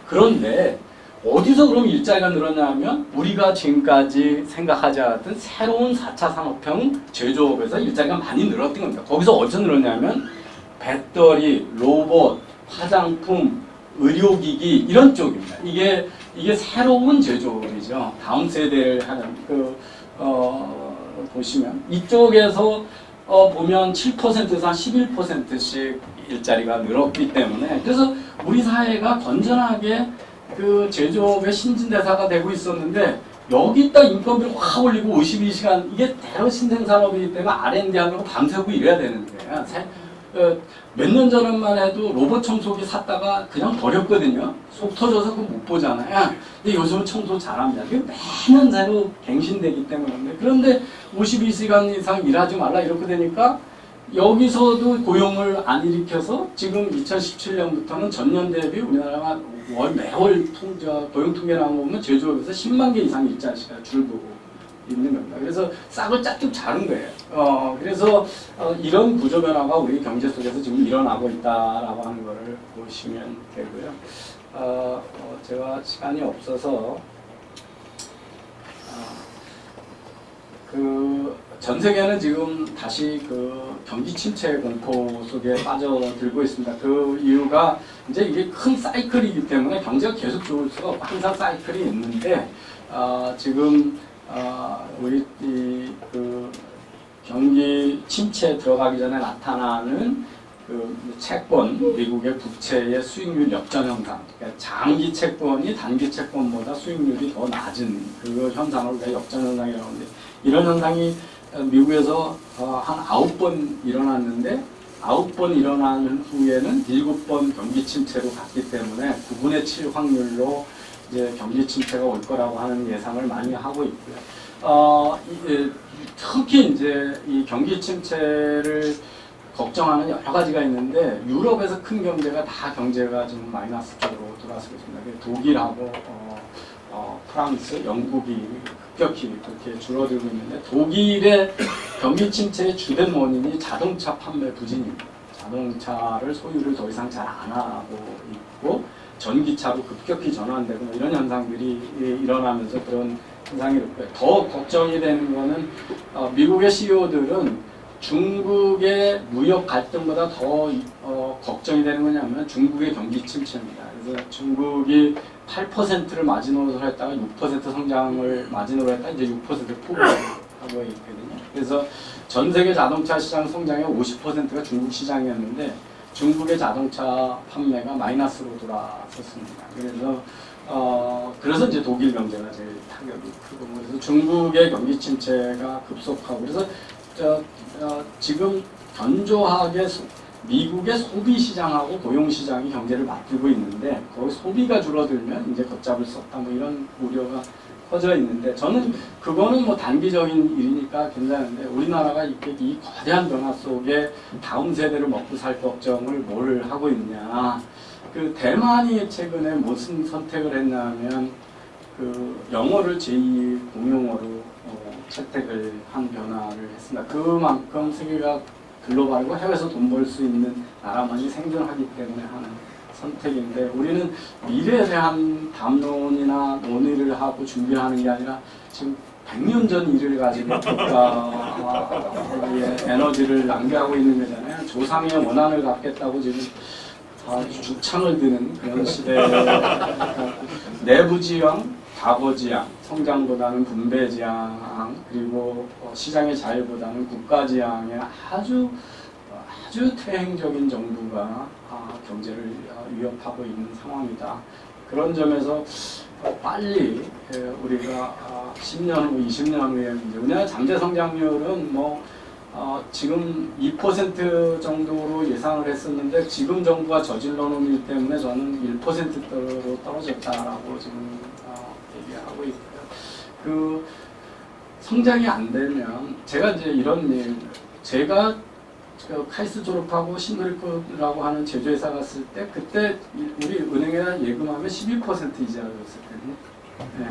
그런데 어디서 그럼 일자리가 늘었냐면 우리가 지금까지 생각하지 않았던 새로운 4차 산업형 제조업에서 일자리가 많이 늘었던 겁니다. 거기서 어디서 늘었냐면 배터리, 로봇, 화장품, 의료기기 이런 쪽입니다. 이게 새로운 제조업이죠. 다음 세대를 하는 보시면 이쪽에서 보면 7%에서 한 11%씩 일자리가 늘었기 때문에 그래서 우리 사회가 건전하게 그 제조업의 신진대사가 되고 있었는데 여기다 인건비를 확 올리고 52시간 이게 대러 신생산업이기 때문에 R&D 하려고 밤새고 이래야 되는 거예요. 몇 년 전만 해도 로봇 청소기 샀다가 그냥 버렸거든요. 속 터져서 그거 못 보잖아요. 근데 요즘은 청소 잘합니다. 매년 새로 갱신되기 때문에. 그런데 52시간 이상 일하지 말라 이렇게 되니까 여기서도 고용을 안 일으켜서 지금 2017년부터는 전년 대비 우리나라가 매월 고용 통계 나온 거 보면 제조업에서 10만 개 이상 일자리가 줄고 있는 겁니다. 그래서 싹을 짝쭉 자른 거예요. 그래서 이런 구조 변화가 우리 경제 속에서 지금 일어나고 있다라고 하는 것을 보시면 되고요. 제가 시간이 없어서 전 세계는 지금 다시 그 경기 침체 공포 속에 빠져들고 있습니다. 그 이유가 이제 이게 큰 사이클이기 때문에 경제가 계속 좋을 수가 없고 항상 사이클이 있는데 지금 우리 그 경기 침체에 들어가기 전에 나타나는 그 채권, 미국의 국채의 수익률 역전 현상, 그러니까 장기 채권이 단기 채권보다 수익률이 더 낮은 그 현상을 우리가 역전 현상이라고 하는데 이런 현상이 미국에서 한 9번 일어났는데 9번 일어난 후에는 7번 경기 침체로 갔기 때문에 9분의 7 확률로 이제 경기 침체가 올 거라고 하는 예상을 많이 하고 있고요. 특히 이제 이 경기 침체를 걱정하는 여러 가지가 있는데 유럽에서 큰 경제가 다 경제가 지금 마이너스 쪽으로 돌아서고 있습니다. 독일하고 프랑스, 영국이 급격히 그렇게 줄어들고 있는데 독일의 경기 침체의 주된 원인이 자동차 판매 부진입니다. 자동차를 소유를 더 이상 잘 안 하고 있고 전기차로 급격히 전환되고 뭐 이런 현상들이 일어나면서 그런 현상이 있고요. 더 걱정이 되는 거는 미국의 CEO들은 중국의 무역 갈등보다 더 걱정이 되는 거냐면 중국의 경기 침체입니다. 그래서 중국이 8%를 마지노선으로 했다가 6% 성장을 마지노선으로 했다가 이제 6% 포기하고 있거든요. 그래서 전 세계 자동차 시장 성장의 50%가 중국 시장이었는데 중국의 자동차 판매가 마이너스로 돌아섰습니다. 그래서 이제 독일 경제가 제일 타격이 크고 그래서 중국의 경기 침체가 급속하고 그래서 지금 견조하게 미국의 소비 시장하고 고용 시장이 경제를 맡기고 있는데 거기 소비가 줄어들면 이제 걷잡을 수 없다 뭐 이런 우려가 퍼져 있는데 저는 그거는 뭐 단기적인 일이니까 괜찮은데 우리나라가 이렇게 이 거대한 변화 속에 다음 세대를 먹고 살 걱정을 뭘 하고 있냐. 그 대만이 최근에 무슨 선택을 했냐면 그 영어를 제2 공용어로 채택을 한 변화를 했습니다. 그만큼 세계가 글로벌이고 해외에서 돈 벌 수 있는 나라만이 생존하기 때문에 하는 선택인데 우리는 미래에 대한 담론이나 논의를 하고 준비하는 게 아니라 지금 100년 전 일을 가지고 국가의 에너지를 낭비하고 있는 거잖아요. 조상의 원한을 갚겠다고 지금 죽창을 드는 그런 시대에 내부지형, 과거지향, 성장보다는 분배지향, 그리고 시장의 자유보다는 국가지향에 아주 퇴행적인 정부가 경제를 위협하고 있는 상황이다. 그런 점에서 빨리 우리가 10년 후, 20년 후에 우리나라 잠재 성장률은 뭐 지금 2% 정도로 예상을 했었는데 지금 정부가 저질러 놓은 일 때문에 저는 1%대로 떨어졌다라고 지금 얘기하고 있고요. 그 성장이 안 되면 제가 이제 이런 일, 제가 그 카이스트 졸업하고 싱글리코라고 하는 제조회사 갔을 때 그때 우리 은행에다 예금하면 12% 이자였었거든요. 네.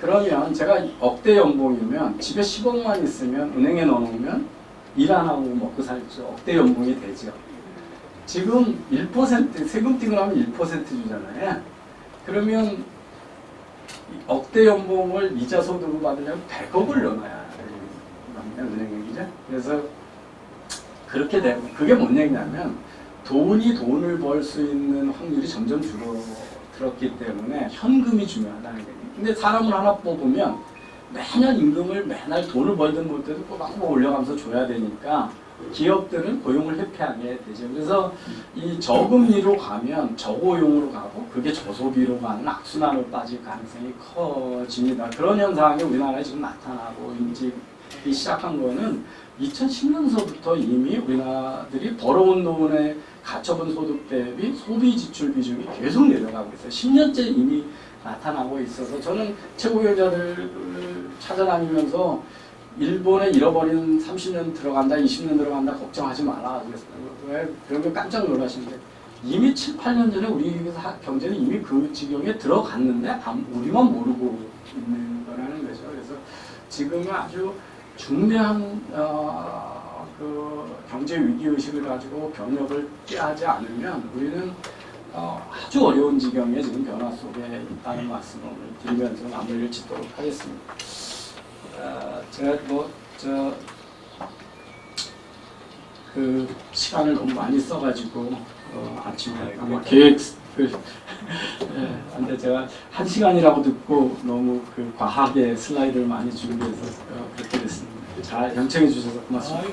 그러면 제가 억대 연봉이면 집에 10억만 있으면 은행에 넣어놓으면 일 안 하고 먹고 살죠. 억대 연봉이 되죠. 지금 1% 세금 띵을 하면 1% 주잖아요. 그러면 억대 연봉을 이자 소득을 받으려면 100억을 넣어놔야 되는 은행에, 그죠? 그래서 그렇게 되고, 그게 뭔 얘기냐면 돈을 벌 수 있는 확률이 점점 줄어들었기 때문에 현금이 중요하다는 거예요. 근데 사람을 하나 뽑으면 매년 임금을 매달 돈을 벌든 못 벌든 꼬박꼬박 올려가면서 줘야 되니까 기업들은 고용을 회피하게 되죠. 그래서 이 저금리로 가면 저고용으로 가고 그게 저소비로 가는 악순환으로 빠질 가능성이 커집니다. 그런 현상이 우리나라에 지금 나타나고 있기 시작한 거는 2010년서부터 이미 우리나라들이 벌어온 돈에 가처분 소득 대비 소비 지출 비중이 계속 내려가고 있어요. 10년째 이미 나타나고 있어서 저는 최고경자들을 찾아다니면서 일본에 잃어버린 30년 들어간다, 20년 들어간다 걱정하지 마라. 왜? 그러면 깜짝 놀라시는데 이미 7, 8년 전에 우리 경제는 이미 그 지경에 들어갔는데 우리만 모르고 있는 거라는 거죠. 그래서 지금은 아주 중대한 그 경제 위기 의식을 가지고 병역을 꾀하지 않으면 우리는 아주 어려운 지경에 지금 변화 속에 있다는 말씀을 드리면서 마무리를 짓도록 하겠습니다. 제가 그 시간을 너무 많이 써가지고 아침에 계획을 근데 제가 1시간이라고 듣고 너무 그 과하게 슬라이드를 많이 준비해서 그렇게 됐습니다. 잘 경청해 주셔서 고맙습니다.